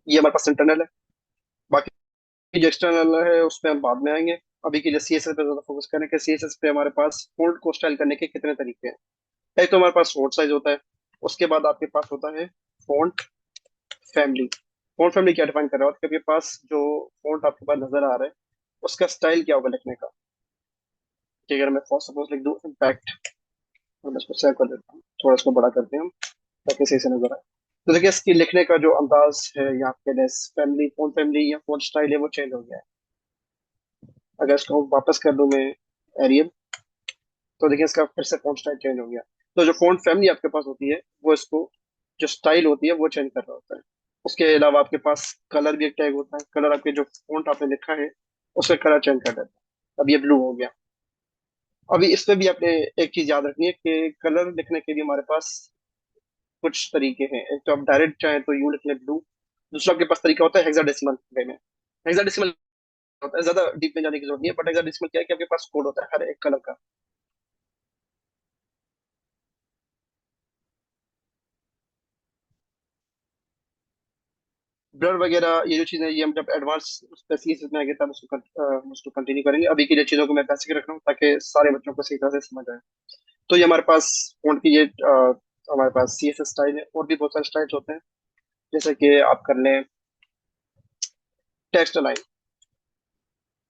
ये हमारे पास इंटरनल है। बाकी जो एक्सटर्नल है उस पर हम बाद में आएंगे। अभी के लिए CSS पे ज्यादा फोकस करें कि CSS पे हमारे पास फॉन्ट को स्टाइल करने के कितने तरीके हैं। एक तो हमारे पास फॉन्ट साइज होता है, उसके बाद आपके पास होता है फॉन्ट फैमिली। फॉन्ट फैमिली क्या डिफाइन कर रहा है कि आपके पास जो फॉन्ट आपके पास नजर आ रहा है उसका स्टाइल क्या होगा लिखने का। कि अगर मैं फॉर सपोज लिख दूं इम्पैक्ट, और मैं इसको सेव कर देता हूँ, थोड़ा इसको बड़ा करते हैं हम ताकि सही से नजर आए। तो देखिए इसकी लिखने का जो अंदाज है यहाँ पे, फैमिली, फॉन्ट फैमिली या फॉन्ट स्टाइल है वो चेंज हो गया है। अगर इसको वापस कर दूं मैं एरियल, तो देखिए इसका फिर से फॉन्ट स्टाइल चेंज हो गया। तो जो फॉन्ट फैमिली आपके पास होती है वो इसको, जो स्टाइल होती है वो चेंज कर रहा होता है। उसके अलावा आपके पास कलर भी एक टैग होता है, कलर आपके जो फॉन्ट आपने लिखा है उसका कलर चेंज कर देता है। अब ये ब्लू हो गया। अभी इसमें भी आपने एक चीज याद रखनी है कि कलर लिखने के लिए हमारे पास कुछ तरीके हैं। एक तो आप डायरेक्ट चाहें तो यूं लिख लें ब्लू। दूसरा आपके पास तरीका होता है हेक्साडेसिमल वे में। हेक्साडेसिमल होता है, ज्यादा डीप में जाने की जरूरत नहीं है, बट हेक्साडेसिमल क्या है कि आपके पास कोड होता है हर एक कलर का। ब्लर वगैरह ये जो चीजें, ये हम जब एडवांस स्पेसिफिकेशन में आएंगे तब उसको कंटिन्यू करेंगे। अभी के लिए चीजों को मैं बेसिक रख रहा हूँ ताकि सारे बच्चों को सही तरह से समझ आए। तो ये हमारे पास फ़ॉन्ट की ये हमारे पास CSS स्टाइल है, और भी बहुत सारे स्टाइल्स होते हैं। जैसे कि आप कर लें टेक्स्ट अलाइन,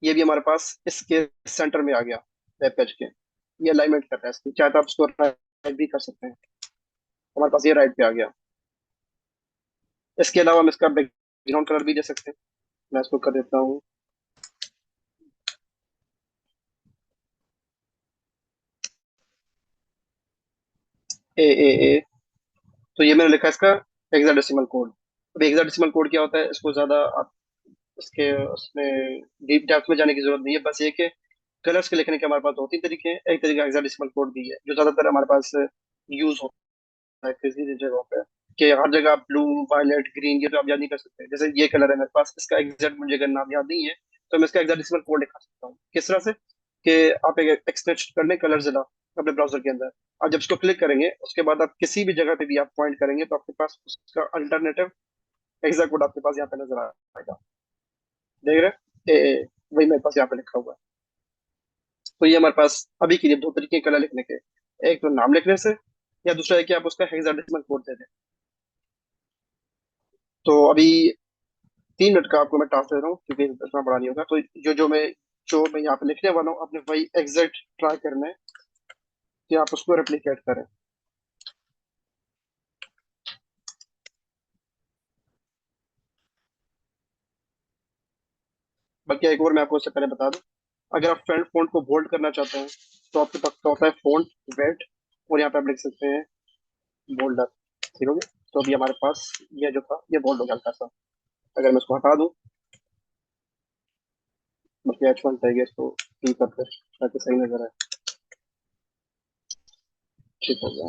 ये भी हमारे पास इसके सेंटर में आ गया वेब पेज के। ये अलाइनमेंट करता है इसकी, चाहे तो आप इसको राइट भी कर सकते हैं। हमारे पास ये राइट पे आ गया। इसके अलावा हम इसका बैकग्राउंड कलर भी दे सकते हैं। मैं इसको कर देता हूँ AAA। तो ये मैंने लिखा है इसका हेक्साडेसिमल कोड। अब हेक्साडेसिमल कोड क्या होता है, इसको ज्यादा आप इसके उसमें डीप डेप्थ में जाने की जरूरत नहीं है। बस ये कि कलर्स के लिखने के हमारे पास दो तीन तरीके हैं। एक तरीका हेक्साडेसिमल कोड भी है जो ज्यादातर हमारे पास यूज होता है किसी भी जगहों पे, कि हर जगह ब्लू वायलेट ग्रीन ये तो आप याद नहीं कर सकते। जैसे ये कलर है मेरे पास, इसका एग्जैक्ट मुझे अगर नाम याद नहीं है तो मैं इसका हेक्साडेसिमल कोड लिखा सकता हूँ। किस तरह से कि आप एक एक्सटेंशन कर लें कलर जिला अपने ब्राउजर के अंदर। आप जब इसको क्लिक करेंगे उसके बाद आप किसी भी जगह पे भी आप पॉइंट करेंगे तो आपके पास उसका अल्टरनेटिव एग्जैक्ट कोड आपके पास यहाँ पे नजर आएगा। देख रहे हैं वही मेरे पास यहाँ पे लिखा हुआ है। तो ये हमारे पास अभी के लिए दो तरीके हैं कलर लिखने के, एक तो नाम लिखने से, या दूसरा है कि आप उसका हेक्साडेसिमल कोड दे दें। तो अभी 3 मिनट का आपको मैं टास्क दे रहा हूँ क्योंकि इतना बड़ा नहीं होगा। तो जो मैं यहाँ पे लिखने वाला हूँ आपने वही एग्जैक्ट ट्राई करना है कि आप उसको रेप्लिकेट करें। बल्कि एक और मैं आपको उससे पहले बता दूं, अगर आप फ्रंट फॉन्ट को बोल्ड करना चाहते हैं तो आपके पास क्या होता है, फॉन्ट वेट, और यहाँ पे आप लिख सकते हैं बोल्डर। ठीक हो गया। तो अभी हमारे पास ये जो था ये बोल्ड हो गया हल्का सा। अगर मैं इसको हटा दूं, बल्कि H1 चाहिए इसको ठीक करते ताकि सही नजर आए। ठीक हो गया।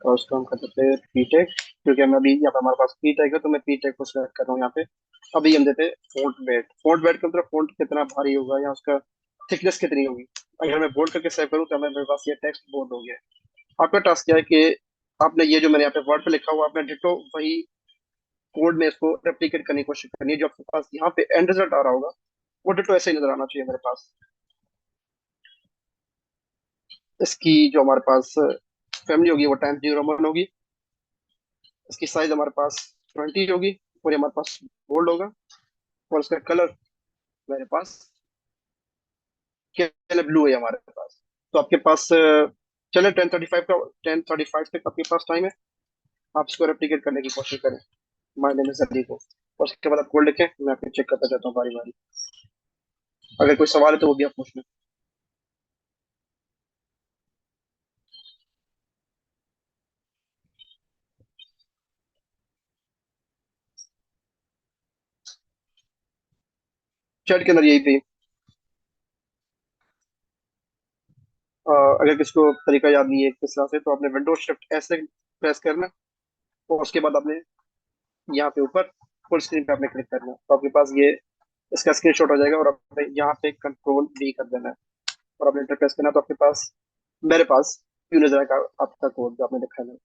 और उसको हम कर देते हैं पी टैग, क्योंकि हम अभी यहाँ पे हमारे पास पी टैग है तो मैं पी टैग को सिलेक्ट कर रहा हूँ यहाँ पे। अभी हम देते हैं फॉन्ट वेट। फॉन्ट वेट का मतलब फॉन्ट कितना भारी होगा या उसका थिकनेस कितनी होगी। अगर मैं बोल्ड करके सेव करूँ तो मेरे पास ये टेक्स्ट बोल्ड हो गया है। आपका टास्क क्या है कि आपने ये जो मैंने यहाँ पे वर्ड पे लिखा हुआ आपने डिटो वही कोड में इसको रेप्लिकेट करने की कोशिश करनी है। जो आपके पास यहाँ पे एंड रिजल्ट आ रहा होगा वो डिटो ऐसे ही नजर आना चाहिए मेरे पास। इसकी जो हमारे पास फैमिली होगी वो टाइम्स न्यू रोमन होगी। इसकी साइज हमारे पास 20 होगी, और ये हमारे पास बोल्ड होगा। और इसका कलर मेरे पास केवल ब्लू है हमारे पास। तो आपके पास चले 10:35 तक आपके पास टाइम है। आप इसको रेप्लिकेट करने की कोशिश करें माय नेम इज अली को। और उसके बाद आप कोड लिखें, मैं आपको चेक करता जाता हूँ बारी बारी। अगर कोई सवाल है तो वो भी आप पूछ लें। चैट के अंदर यही थी। अगर किसको तरीका याद नहीं है किस तरह से, तो आपने विंडो शिफ्ट ऐसे प्रेस करना, और उसके बाद आपने यहाँ पे ऊपर फुल स्क्रीन पे आपने क्लिक करना है। तो आपके पास ये इसका स्क्रीनशॉट हो जाएगा, और आपने यहाँ पे कंट्रोल V कर देना है और आपने इंटर प्रेस करना है। तो आपके पास मेरे पास क्यों नजर आएगा आपका कोड जो आपने लिखा है।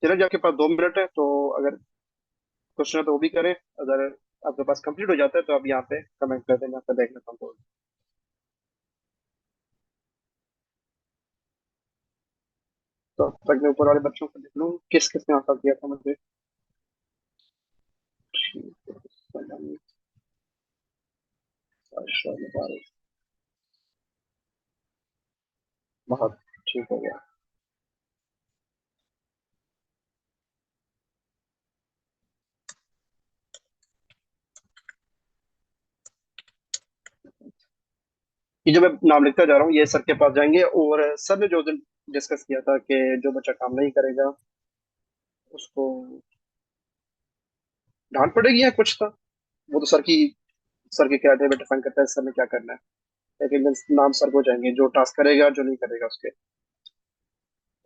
चलिए जी, आपके पास 2 मिनट है, तो अगर क्वेश्चन है तो वो भी करें। अगर आपके पास कंप्लीट हो जाता है तो आप यहाँ पे कमेंट कर देना, आपका देख लेता हूँ कोड। तो अब तक मैं ऊपर वाले बच्चों को देख लूँ किस किस ने आंसर किया था मुझे। ठीक है, सलामी, आशा, मुबारक, बहुत ठीक हो गया। ये जो मैं नाम लिखता जा रहा हूँ ये सर के पास जाएंगे, और सर ने जो दिन डिस्कस किया था कि जो बच्चा काम नहीं करेगा उसको डांट पड़ेगी या कुछ था, वो तो सर की सर के क्राइटेरिया डिफाइन करता है सर ने क्या करना है। अटेंडेंस नाम सर को जाएंगे, जो टास्क करेगा जो नहीं करेगा उसके।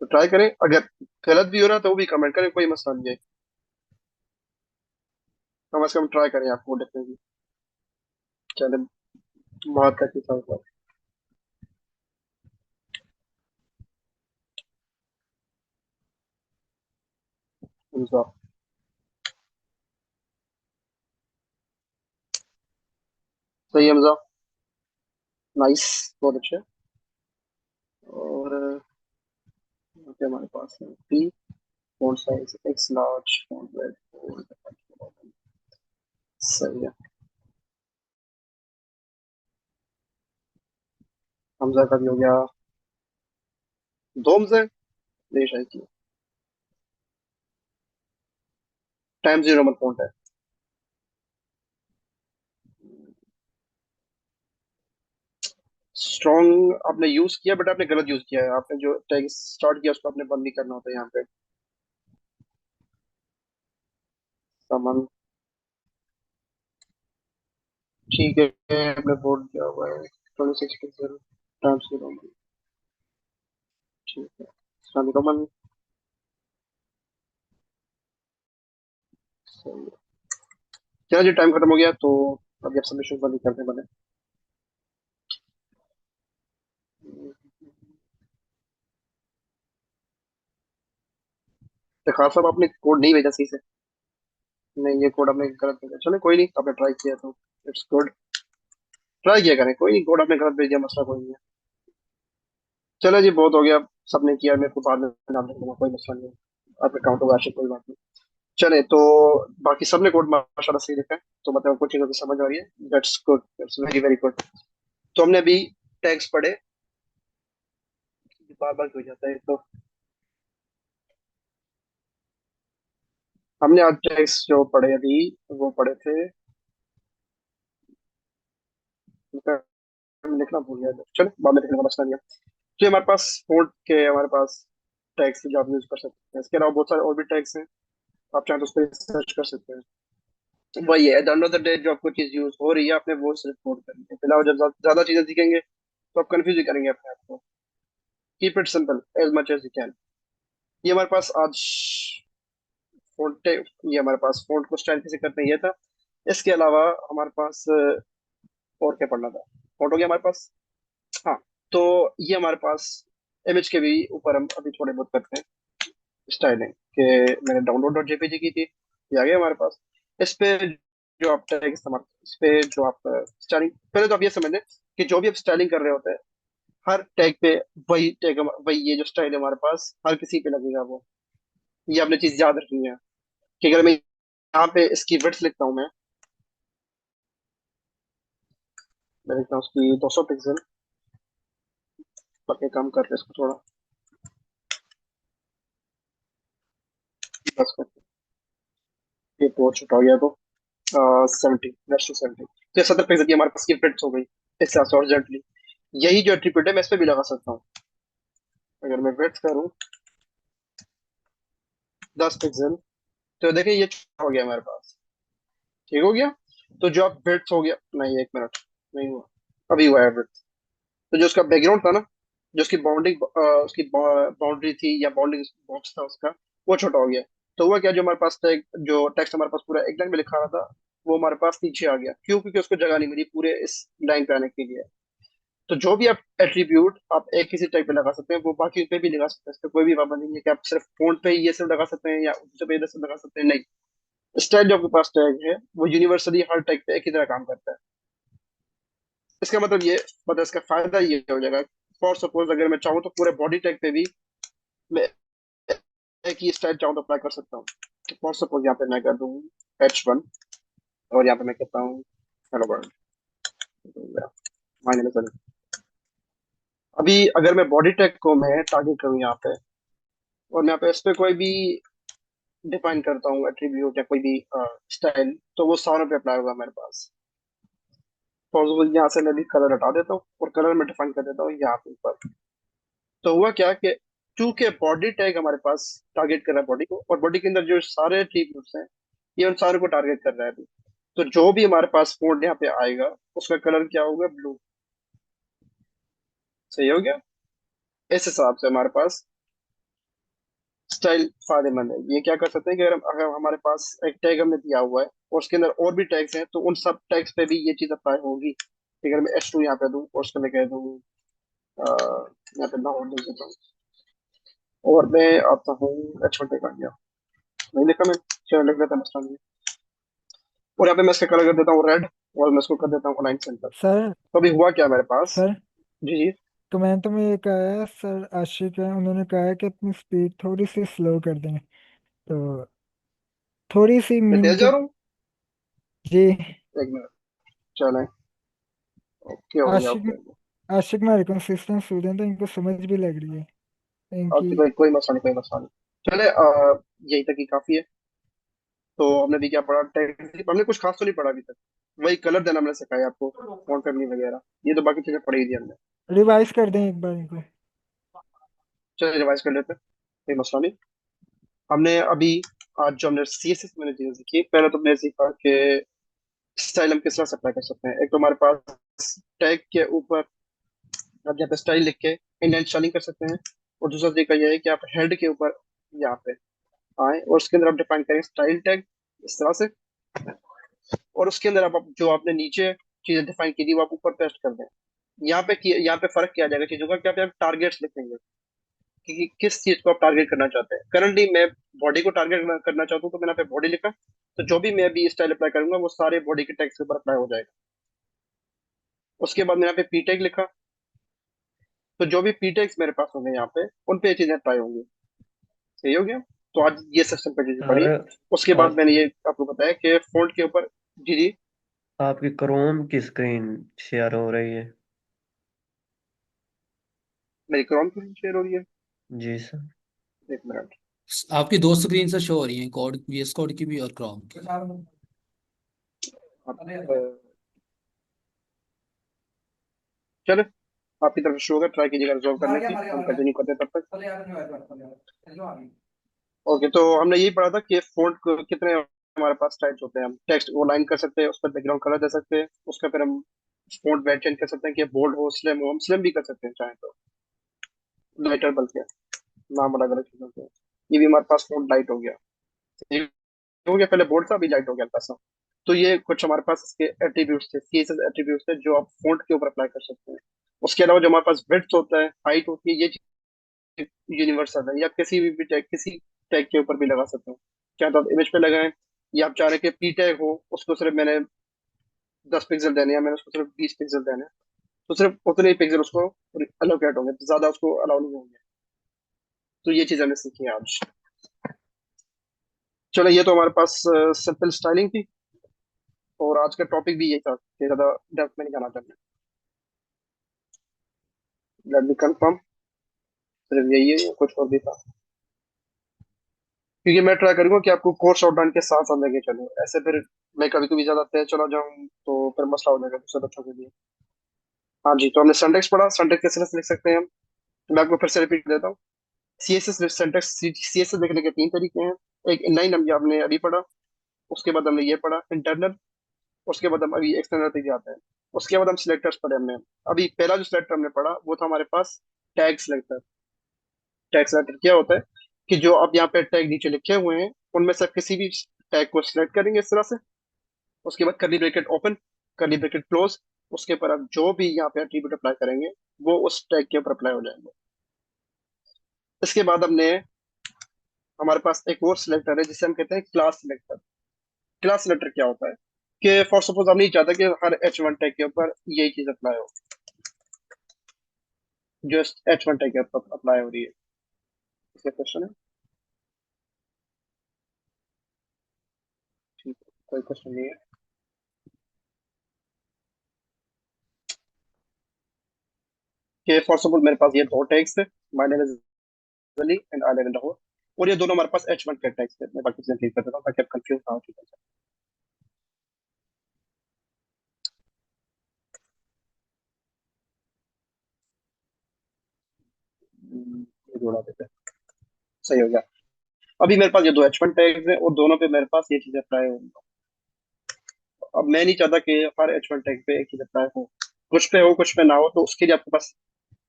तो ट्राई करें, अगर गलत भी हो रहा है तो वो भी कमेंट करें, कोई मसला नहीं है। कम से कम ट्राई करें आपको देखने की। चले, बहुत तक ही था। सही है हमजा, नाइस, बहुत अच्छे। और क्या हमारे पास है P, font size X large, font weight bold. सही है। हमजा का भी हो गया। दो हमजा नहीं शायद की। टाइम जीरो नंबर फॉन्ट है। स्ट्रॉन्ग आपने यूज किया, बट आपने गलत यूज किया है। आपने जो टैग स्टार्ट किया उसको आपने बंद नहीं करना होता है यहाँ पे। सामान ठीक है, आपने बोर्ड किया हुआ है 26 टाइम जीरो। ठीक है, रमन। सही है। चलो जी, टाइम खत्म हो गया तो अभी आप सबमिशन बंद करते बने। तो खास साहब आपने कोड नहीं भेजा सही से। नहीं, ये कोड आपने गलत भेजा। चलो कोई नहीं, आपने ट्राई किया तो इट्स गुड। ट्राई किया करें, कोई नहीं, कोड आपने गलत भेज दिया, मसला कोई नहीं है। चलो जी, बहुत हो गया। सबने किया, मेरे को बाद में नाम लिख लूंगा, कोई मसला नहीं है। आपका काउंट होगा, आशिक, कोई बात नहीं। चले तो बाकी सबने कोड माशाल्लाह सही लिखा है, तो मतलब कुछ चीज़ों की समझ आ रही है। That's good, that's very very good. तो हमने अभी टैग्स पढ़े। बार बार हो जाता है तो। हमने आज टैग्स जो पढ़े अभी, वो पढ़े थे, उनका लिखना भूल गया। चलो बाद में लिखने का मसला नहीं है। तो ये हमारे पास फोल्ड के, हमारे पास टैग्स जो आप यूज कर सकते हैं। इसके अलावा बहुत सारे और भी टैग्स हैं, आप चाहें तो उस पर सर्च कर सकते हैं। वही है, at the end of the day जो आपको चीज यूज हो रही है आपने वो सिर्फ फोल्ड करनी है। फिलहाल जब ज्यादा चीजें सीखेंगे तो आप कंफ्यूज ही करेंगे अपने आप को। Keep it simple as much as you can. ये हमारे पास आज फोल्ड, ये हमारे पास फोल्ड को स्टाइल कैसे करते हैं ये था। इसके अलावा हमारे पास और क्या पढ़ना था। फोल्ड हो गया हमारे पास। हाँ, तो ये हमारे पास इमेज के भी ऊपर हम अभी थोड़े बहुत करते हैं स्टाइलिंग के। मैंने डाउनलोड डॉट जेपीजी की थी, ये आ गया हमारे पास। इस पे जो आप टैग इस्तेमाल, इस पे जो आप स्टाइलिंग, पहले तो आप ये समझ लें कि जो भी आप स्टाइलिंग कर रहे होते हैं, हर टैग पे वही टैग, वही ये जो स्टाइल है हमारे पास हर किसी पे लगेगा वो। ये आपने चीज याद रखनी है कि अगर मैं यहाँ पे इसकी विड्थ लिखता हूँ, मैं लिखता हूँ उसकी 200 पिक्सल, बाकी काम कर रहे हैं इसको थोड़ा बस करते हैं। ये बहुत छोटा हो गया तो 70 तो ये 70 पिक्सल की हमारे पास की विड्थ हो गई। इस हिसाब से हॉरिजॉन्टली यही जो एट्रीब्यूट है मैं इस पे भी लगा सकता हूँ। अगर मैं विड्थ करूँ 10 पिक्सल, तो देखिए ये छोटा हो गया हमारे पास। ठीक हो गया। तो जो आप विड्थ हो गया, नहीं एक मिनट, नहीं हुआ, अभी हुआ है विड्थ। तो जो उसका बैकग्राउंड था ना, जो उसकी बाउंडिंग, उसकी बाउंड्री थी या बाउंडिंग बॉक्स था उसका, वो छोटा हो गया। तो हुआ क्या, जो हमारे पास जो टेक्स्ट हमारे पास पूरा एक लाइन में लिखा रहा था, वो हमारे पास नीचे आ गया। क्यों? क्योंकि उसको जगह नहीं मिली पूरे इस लाइन पे आने के लिए। तो जो भी आप एट्रीब्यूट आप एक किसी टाइप पे लगा सकते हैं, वो बाकी पे भी लगा सकते हैं। इस पे कोई भी पाबंदी नहीं है कि आप सिर्फ फोन पे ही ये सब लगा सकते हैं या दूसरे पे ये सब लगा सकते हैं, नहीं। स्टाइल जो आपके पास टैग है वो यूनिवर्सली हर टैग पे एक ही तरह काम करता है। इसका मतलब ये, मतलब इसका फायदा ये हो जाएगा, फॉर सपोज अगर मैं चाहूँ तो पूरे बॉडी टैग पे भी मैं एक ही स्टाइल चाहूँ तो अप्लाई कर सकता हूँ। तो फॉर सपोज यहाँ पे मैं कर दूँ H1, और यहाँ पे मैं कहता हूँ hello world, my name is. अभी अगर मैं बॉडी टैग को मैं टारगेट करूँ यहाँ पे, और मैं यहाँ पे इस पे कोई भी डिफाइन करता हूँ एट्रीब्यूट या कोई भी स्टाइल, तो वो सारों पे अप्लाई होगा मेरे पास। फॉर सपोज यहाँ से मैं भी कलर हटा देता हूँ और कलर में डिफाइन कर देता हूँ यहाँ पे ऊपर। तो हुआ क्या कि चूंकि बॉडी टैग हमारे पास टारगेट कर रहा है बॉडी को, और बॉडी के अंदर जो सारे एट्रीब्यूट्स हैं ये उन सारों को टारगेट कर रहा है अभी। तो जो भी हमारे पास फॉन्ट यहाँ पे आएगा उसका कलर क्या होगा, ब्लू। सही हो गया। इस हिसाब से हमारे पास स्टाइल फायदेमंद है। ये क्या कर सकते हैं कि अगर हमारे पास एक टैग हमने दिया हुआ है और उसके अंदर और भी टैग्स हैं तो उन सब टैग्स पे भी ये चीज अप्लाई होगी। ठीक है, अगर मैं H2 यहाँ पे दूँ और उसके मैं कह दूँ यहाँ पे लाहौर लिख देता हूँ और मैं आता हूँ H1 टैग आ गया, नहीं लिखा मैं, चलो लिख देता हूँ, मसला नहीं है। और यहाँ पे मैं इसका कलर कर देता हूँ रेड और मैं इसको कर देता हूँ अलाइन सेंटर। सर तो अभी हुआ क्या मेरे पास। सर जी जी। कमेंट में ये कहा है, सर आशिक है, उन्होंने कहा है कि अपनी स्पीड थोड़ी सी स्लो कर दें, तो थोड़ी सी मैं मीन तेज के। जा रहा हूँ, जी। एक मिनट, चलें, ओके हो गया, आशिक ओके हो गया। आशिक मेरे कंसिस्टेंट स्टूडेंट है, इनको समझ भी लग रही है ओके, इनकी। कोई कोई मसला नहीं, कोई मसला नहीं। चले यही तक ही काफी है। तो हमने भी क्या पढ़ा, टेक्स्ट हमने कुछ खास तो नहीं पढ़ा अभी तक। वही कलर देना हमने सिखाया आपको, फॉन्ट करनी वगैरह, ये तो बाकी चीजें पढ़ी थी हमने। रिवाइज कर दें एक बार इनको। चलिए रिवाइज कर लेते हैं, कोई मसला नहीं। हमने अभी आज जो हमने CSS में चीजें सीखी, पहले तो हमने सीखा कि स्टाइल हम किस तरह से अप्लाई कर सकते हैं। एक तो हमारे पास टैग के ऊपर आप यहाँ पे स्टाइल लिख के इंडेंट स्टाइलिंग कर सकते हैं। और दूसरा तरीका यह है कि आप हेड के ऊपर यहाँ पे आए और उसके अंदर आप डिफाइन करें स्टाइल टैग इस तरह से। और उसके अंदर आप जो आपने नीचे चीजें डिफाइन की थी वो आप ऊपर पेस्ट कर दें। यहाँ पे फर्क किया जाएगा चीजों का, क्या आप टारगेट्स लिखेंगे कि किस चीज को आप टारगेट करना चाहते हैं। करंटली मैं बॉडी को टारगेट करना चाहता हूँ तो मैंने यहाँ पे बॉडी लिखा, तो जो भी मैं अभी स्टाइल अप्लाई करूंगा वो सारे बॉडी के टैग्स के ऊपर अप्लाई हो जाएगा। उसके बाद मैंने यहाँ पे पी टैग लिखा, तो जो भी पी टैग्स मेरे पास होंगे यहाँ पे उन पे ये चीजें अप्लाई होंगी। सही हो गया। तो आज ये सेक्शन पर चीजें पढ़ी। सर उसके बाद आप मैंने ये आपको बताया कि फॉन्ट के ऊपर। जी जी। आपकी क्रोम की स्क्रीन शेयर हो रही है। मेरी क्रोम की शेयर हो रही है, जी सर। एक मिनट। आपकी दो स्क्रीन से शो हो रही है, कोड VS कोड की भी और क्रोम की। चलो, आपकी तरफ से होगा, ट्राई कीजिएगा रिजॉल्व करने की, हम कंटिन्यू करते हैं तब तक। ओके, तो हमने यही पढ़ा था कि फ़ॉन्ट को कितने हमारे पास टाइप्स होते हैं। हम टेक्स्ट को लाइन कर सकते हैं, उस पर बैकग्राउंड कलर दे सकते हैं, उसका फिर हम फ़ॉन्ट वेट चेंज कर सकते हैं कि बोल्ड हो, स्लिम हो। हम स्लिम भी कर सकते हैं चाहे तो, लाइटर बल्कि, नाम अलग अलग चीज़ों के। ये भी हमारे पास फ़ॉन्ट लाइट हो गया। ये हो गया, पहले बोल्ड था, अभी लाइट हो गया हल्का सा। तो ये कुछ हमारे पास इसके एट्रीब्यूट्स थे, CSS एट्रीब्यूट्स थे जो आप फ़ॉन्ट के ऊपर अप्लाई कर सकते हैं। उसके अलावा जो हमारे पास विड्थ होता है, हाइट होती है, ये यूनिवर्सल है, या किसी भी टैग, किसी टैग के ऊपर भी लगा सकते हैं। क्या तो आप इमेज पे लगाएं, या आप चाह रहे हैं कि पी टैग हो, उसको सिर्फ मैंने 10 पिक्सल देने हैं, मैंने उसको सिर्फ 20 पिक्सल देने हैं, तो सिर्फ उतने ही पिक्सल उसको अलोकेट होंगे, तो ज्यादा उसको अलाउ नहीं होंगे। तो ये चीज हमने सीखी है आज। चलो, ये तो हमारे पास सिंपल स्टाइलिंग थी। और आज का टॉपिक भी यही था कि ज्यादा डेप्थ में नहीं जाना चाहते। लेट मी कंफर्म, सिर्फ यही है, कुछ और भी था। क्योंकि मैं ट्राई करूंगा कि आपको कोर्स आउटलाइन के साथ साथ लेके चलूं, ऐसे फिर मैं कभी कभी ज्यादा तेज चला जाऊं तो फिर मसला हो जाएगा दूसरे बच्चों के लिए। हाँ जी, तो हमने सिंटेक्स पढ़ा, सिंटेक्स किस तरह से लिख सकते हैं हम। तो मैं आपको फिर से रिपीट देता हूँ। CSS सिंटेक्स, CSS लिखने के 3 तरीके हैं। एक इनलाइन हम आपने अभी पढ़ा, उसके बाद हमने ये पढ़ा इंटरनल, उसके बाद हम अभी एक्सटर्नल पे जाते हैं। उसके बाद हम सिलेक्टर्स पढ़े हमने। अभी पहला जो सिलेक्टर हमने पढ़ा वो था हमारे पास टैग सिलेक्टर। टैग सिलेक्टर क्या होता है कि जो अब यहाँ पे टैग नीचे लिखे हुए हैं उनमें से किसी भी टैग को सिलेक्ट करेंगे इस तरह से। उसके बाद करली ब्रैकेट ओपन, करली ब्रैकेट क्लोज, उसके ऊपर आप जो भी यहाँ पे एट्रीब्यूट अप्लाई करेंगे वो उस टैग के ऊपर अप्लाई हो जाएंगे। इसके बाद हमने, हमारे पास एक और सिलेक्टर है जिसे हम कहते हैं क्लास सिलेक्टर। क्लास सिलेक्टर क्या होता है कि फॉर सपोज हम नहीं चाहते कि हर H1 टैग के ऊपर यही चीज अप्लाई हो, जो H1 टैग के ऊपर अप्लाई हो रही है। इसका क्वेश्चन है, ठीक है, कोई क्वेश्चन नहीं है। कि फॉर सपोज मेरे पास ये दो टैग्स थे, my name is Ali and I live in Lahore, और ये दोनों हमारे पास H1 के टैग्स थे। मैं बाकी चीजें क्लिक कर देता हूँ ताकि आप कंफ्यूज ना हो चीजें से। ये जोड़ा देते हैं, सही हो गया। अभी मेरे पास ये दो H1 टैग्स हैं और दोनों पे मेरे पास ये चीजें अप्लाई होंगी। अब मैं नहीं चाहता कि हर H1 टैग पे एक ही अप्लाई हो कुछ पे ना हो, तो उसके लिए आपके पास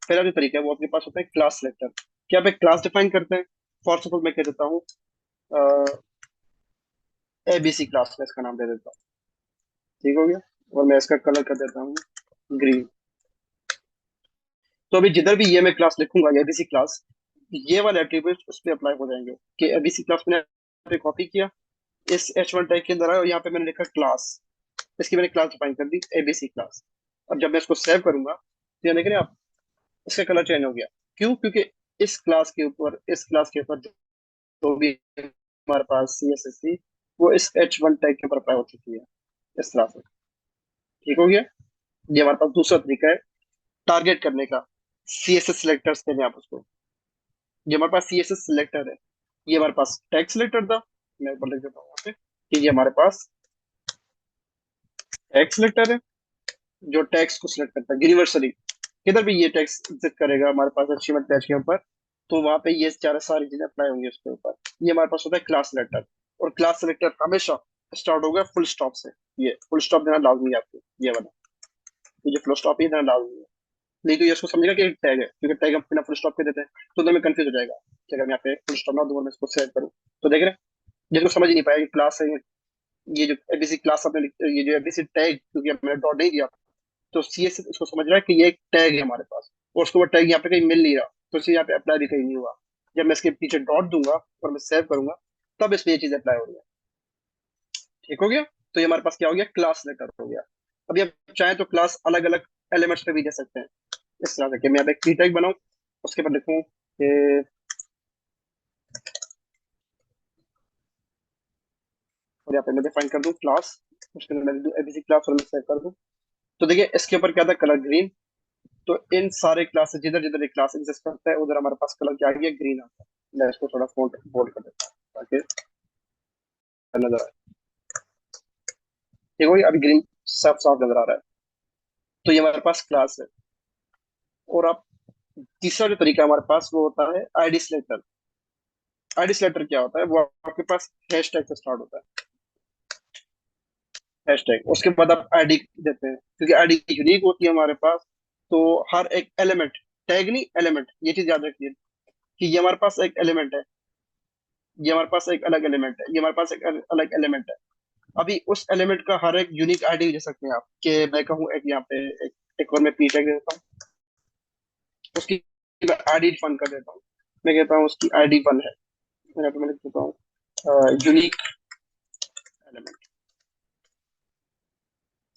पहला जो तरीका है वो आपके पास होता है क्लास सेलेक्टर। क्या आप एक क्लास डिफाइन करते हैं? फॉर सपोज मैं कह देता हूँ ABC क्लास, में इसका नाम दे देता हूँ। ठीक हो गया? और मैं इसका कलर कर देता हूँ ग्रीन। तो अभी जिधर भी ये मैं क्लास लिखूंगा ABC क्लास, ये वाले एट्रीब्यूट उस पर अप्लाई हो जाएंगे कि ABC क्लास मैंने कॉपी किया, इस H1 टैग के अंदर आया और यहाँ पे मैंने लिखा क्लास, इसकी मैंने क्लास डिफाइन कर दी ABC क्लास। अब जब मैं इसको सेव करूंगा तो ये देख रहे हैं आप, इसका कलर चेंज हो गया। क्यों? क्योंकि इस क्लास के ऊपर जो भी हमारे पास CSS थी वो इस H1 टैग के ऊपर अप्लाई हो चुकी है इस तरह से। ठीक हो गया? ये हमारे पास दूसरा तरीका है टारगेट करने का, CSS सिलेक्टर्स कहते हैं आप उसको। ये हमारे पास CSS सिलेक्टर है, ये हमारे पास टैग सिलेक्टर था, मैं ऊपर लिख देता हूँ यहाँ पे कि ये हमारे पास टैग सिलेक्टर है जो टैग्स को सिलेक्ट करता है यूनिवर्सली। किधर भी ये टैग्स एग्जिस्ट करेगा हमारे पास HTML पेज के ऊपर, तो वहां पे ये सारी चीजें अप्लाई होंगी उसके ऊपर। ये हमारे पास होता है क्लास सिलेक्टर, और क्लास सिलेक्टर हमेशा स्टार्ट होगा फुल स्टॉप से। ये फुल स्टॉप देना लाजमी है आपको, ये वाला, ये जो फुल स्टॉप है देना लाजमी है। नहीं तो ये उसको समझेगा कि एक टैग है, क्योंकि टैग हम बिना फुल स्टॉप के देते हैं तो उधर में कंफ्यूज हो जाएगा कि अगर मैं यहाँ पे फुल स्टॉप ना दूं और मैं इसको सेव करूँ, तो देख रहे हैं जिसको समझ ही नहीं पाएगा क्लास है ये जो ABC क्लास आपने ये जो ABC टैग, क्योंकि मैंने डॉट नहीं दिया, तो CSS इसको समझ रहा है कि ये एक टैग है हमारे पास, और उसको वो टैग यहाँ पे कहीं मिल नहीं रहा, तो इसलिए यहाँ पे अप्लाई भी कहीं नहीं हुआ। जब मैं इसके पीछे डॉट दूंगा और मैं सेव करूंगा तब इसमें ये चीज अप्लाई हो रही है। ठीक हो गया? तो ये हमारे पास क्या हो गया? क्लास लेटर हो गया। अभी आप चाहें तो क्लास अलग अलग एलिमेंट्स पे भी दे सकते हैं, इस तरह से कि मैं यहाँ पे एक टैग बनाऊं, उसके ऊपर लिखूं कि और यहाँ पे मैं डिफाइन कर दूं क्लास, उसके अंदर मैं ABC क्लास और मैं सेव कर दूं। तो देखिए इसके ऊपर क्या था? Colour green. तो इन सारे क्लासेस जिधर जिधर एक क्लास एग्जिस्ट करता है उधर हमारे पास कलर क्या आ गया? ग्रीन आता है। मैं इसको थोड़ा फोल्ड बोल्ड कर देता हूँ ताकि नजर आए। देखो ये अभी ग्रीन साफ साफ नजर आ रहा है। तो ये हमारे पास क्लास है। और आप तीसरा जो तरीका हमारे पास वो होता है ID सिलेक्टर। ID सिलेक्टर क्या होता है? वो आपके पास हैश टैग से स्टार्ट होता है, हैश टैग, उसके बाद आप ID देते हैं, क्योंकि ID यूनिक होती है हमारे पास। तो हर एक एलिमेंट, टैग नहीं एलिमेंट, ये चीज याद रखिए कि ये हमारे पास एक एलिमेंट है, ये हमारे पास एक अलग एलिमेंट है, ये हमारे पास एक अलग एलिमेंट है। अभी उस एलिमेंट का हर एक यूनिक आईडी दे सकते हैं आप, कि मैं कहूँ एक यहाँ पे एक और मैं पी टैग देता हूँ, उसकी मैं आईडी डिफाइन कर देता हूँ। मैं कहता हूँ उसकी ID 1 है, मैं यहाँ पे मैं लिख देता हूँ यूनिक एलिमेंट।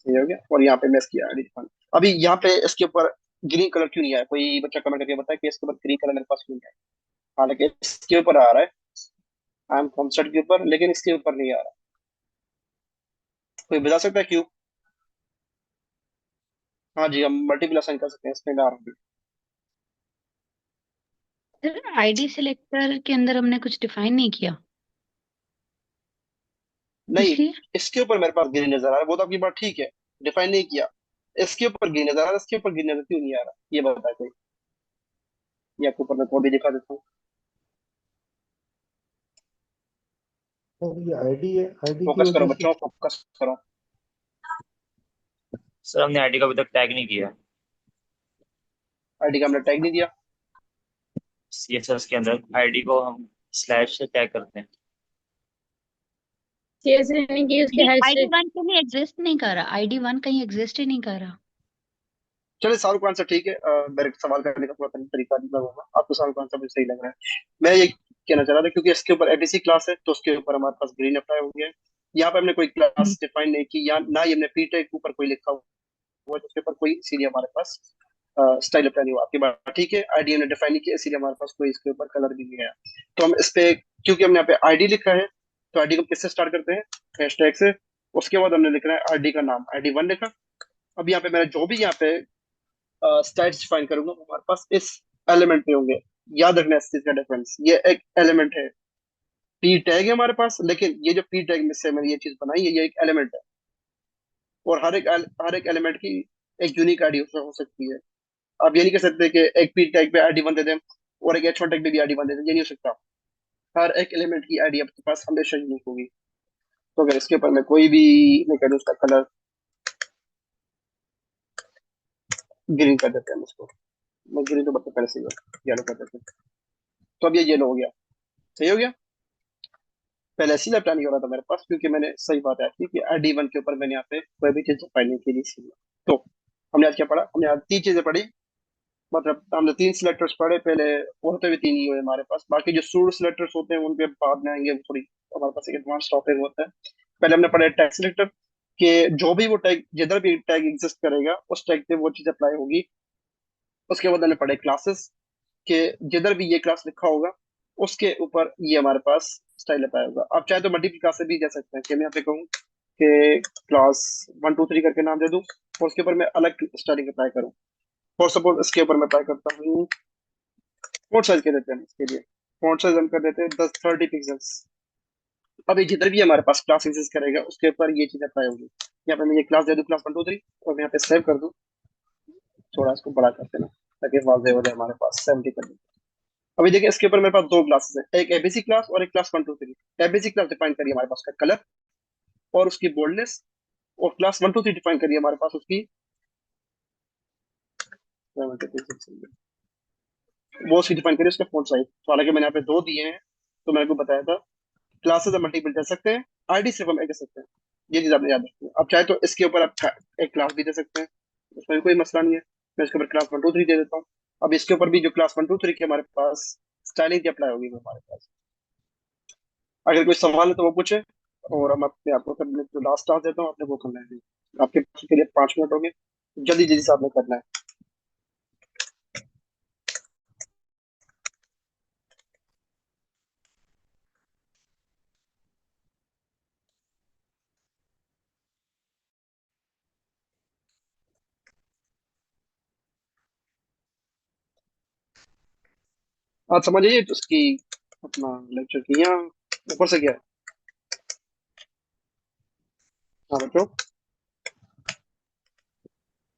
ये हो गया, और यहाँ पे मैं इसकी आईडी डिफाइन। अभी यहाँ पे इसके ऊपर ग्रीन कलर क्यों नहीं आया? कोई बच्चा कमेंट करके बताए कि इसके ऊपर ग्रीन कलर मेरे पास क्यों नहीं है? हालांकि इसके ऊपर आ रहा है, आई एम कॉन्सर्ट के ऊपर, लेकिन इसके ऊपर नहीं आ रहा। कोई बता सकता है क्यों? हाँ जी, हम मल्टीपल असाइन कर सकते हैं, इसमें आ रहा हूँ। सर आईडी सिलेक्टर के अंदर हमने कुछ डिफाइन नहीं किया, नहीं, इसलिए इसके ऊपर मेरे पास ग्रीन नजर आ रहा है, वो तो आपकी बात ठीक है, डिफाइन नहीं किया। इसके ऊपर ग्रीन नजर आ रहा है, इसके ऊपर ग्रीन नजर क्यों नहीं आ रहा? ये बता कोई। ये आपके ऊपर मैं कोड भी दिखा देता हूँ। सर ये आईडी है, आईडी की फोकस करो वजह से। बच्चों, फोकस करो। सर हमने आईडी का अभी तक टैग नहीं किया ID का हमने टैग नहीं दिया। CSS के अंदर। आईडी को हम स्लैश से टैग करते हैं। CS यानी कि उसके नहीं, हैश टैग। ID 1 कहीं एग्जिस्ट नहीं कर रहा, ID 1 कहीं एग्जिस्ट ही नहीं कर रहा। चलिए शाहरुख खान से ठीक है, मेरे सवाल करने का पूरा तरीका नहीं होगा, आपको शाहरुख खान से मुझे सही लग रहा है। मैं ये कहना चाह रहा था क्योंकि इसके ऊपर ABC क्लास है तो उसके ऊपर हमारे पास ग्रीन अप्लाई हो गया है। यहाँ पे हमने कोई क्लास डिफाइन नहीं की, या ना ही हमने पी टैग के ऊपर कोई लिखा हुआ है, तो उसके ऊपर कोई इसीलिए हमारे पास स्टाइल अप्लाई नहीं हुआ। आपकी बात ठीक है, ID हमने डिफाइन नहीं किया इसीलिए हमारे पास कोई इसके ऊपर कलर भी नहीं आया। तो हम इस पे, क्योंकि हमने यहाँ पे ID लिखा है, तो ID को किससे स्टार्ट करते हैं? हैशटैग से। उसके बाद हमने लिखना है ID का नाम, ID 1 लिखा। अब यहाँ पे मैंने जो भी यहाँ पे स्टैट्स डिफाइन करूंगा वो हमारे पास इस एलिमेंट पे होंगे। याद रखना इस चीज का डिफरेंस, ये एक एलिमेंट है, पी टैग है हमारे पास, लेकिन ये जो पी टैग में से मैंने ये चीज बनाई है ये एक एलिमेंट है, और हर एक एलिमेंट की एक यूनिक आईडी हो सकती है। आप ये नहीं कह सकते कि एक पी टैग पे ID 1 दे दें और एक H1 टैग पे भी ID 1 दे दें, ये नहीं हो सकता। हर एक एलिमेंट की आईडी आपके पास हमेशा यूनिक होगी। तो अगर इसके ऊपर मैं कोई भी मैं कह दूँ उसका कलर ग्रीन कर देते हैं हम इसको। मैं ग्रीन तो मतलब पहले से येलो कर देते हैं। तो अब ये येलो हो गया, सही हो गया। पहले ऐसी लेफ्ट नहीं हो रहा था मेरे पास, क्योंकि मैंने सही बात है कि ID1 के ऊपर मैंने यहाँ पे कोई भी चीज फाइल नहीं की थी इसलिए। तो हमने आज क्या पढ़ा, हमने आज 3 चीजें पढ़ी। मतलब हमने 3 सिलेक्टर्स पढ़े पहले, वो होते हुए 3 ही हुए हमारे पास। बाकी जो सूट सिलेक्टर्स होते हैं उनके बाद में आएंगे, वो थोड़ी हमारे पास एक एडवांस टॉपिक होता है। पहले हमने पढ़ा टैग सिलेक्टर के जो भी वो टैग जिधर भी टैग एग्जिस्ट करेगा उस टैग पे वो चीज अप्लाई होगी। उसके बाद हमने पढ़े क्लासेस के जिधर भी ये क्लास लिखा होगा उसके ऊपर ये हमारे पास स्टाइल अप्लाई होगा। आप चाहे तो मल्टीपल क्लास से भी जा सकते हैं, कि मैं यहाँ पे कहूँ कि क्लास 1 2 3 करके नाम दे दूँ और उसके ऊपर मैं अलग स्टाइलिंग अप्लाई करूँ। फॉर सपोज इसके ऊपर मैं अप्लाई करता हूँ, फोंट साइज के देते हैं इसके लिए। फोंट साइज हम कर देते हैं 10 30 पिक्सल्स। अब ये जिधर भी हमारे पास क्लास एग्जिस्ट करेगा उसके ऊपर ये चीज अप्लाई होगी। यहाँ पे मैं ये क्लास दे दूँ क्लास 1 2 3 और मैं यहाँ पे सेव कर दूँ। थोड़ा इसको बड़ा करते ना ताकि वाजे हो जाए हमारे पास 70 कर दूँ। अभी देखिए इसके ऊपर मेरे पास 2 क्लासेस है, एक ABC क्लास और एक क्लास 1 2 3। ABC क्लास डिफाइन करिए हमारे पास का कलर और उसकी बोल्डनेस, और क्लास 1 2 3 डिफाइन करिए हमारे पास उसकी वो उसकी डिफाइन करिए उसका फोंट साइज। तो हालांकि मैंने यहाँ पे 2 दिए हैं, तो मैंने को बताया था क्लासेस हम मल्टीपल दे सकते हैं, ID सिर्फ हम एक दे सकते हैं। ये चीज आपने याद रखनी है। आप चाहे तो इसके ऊपर आप एक क्लास भी दे सकते हैं, उसमें भी कोई मसला नहीं है। मैं इसके ऊपर क्लास 1 2 3 दे देता हूँ। अब इसके ऊपर भी जो क्लास 1 2 3 की हमारे पास स्टाइलिंग की अप्लाई होगी वो हमारे पास। अगर कोई सवाल है तो वो पूछे, और हम अपने आपको करने जो लास्ट टास्क देता हूँ आपने वो करना है। आपके पास के लिए 5 मिनट हो गए, जल्दी जल्दी से आपने करना है। आज समझ आइए तो उसकी अपना लेक्चर की यहाँ ऊपर से क्या है। हाँ बच्चों,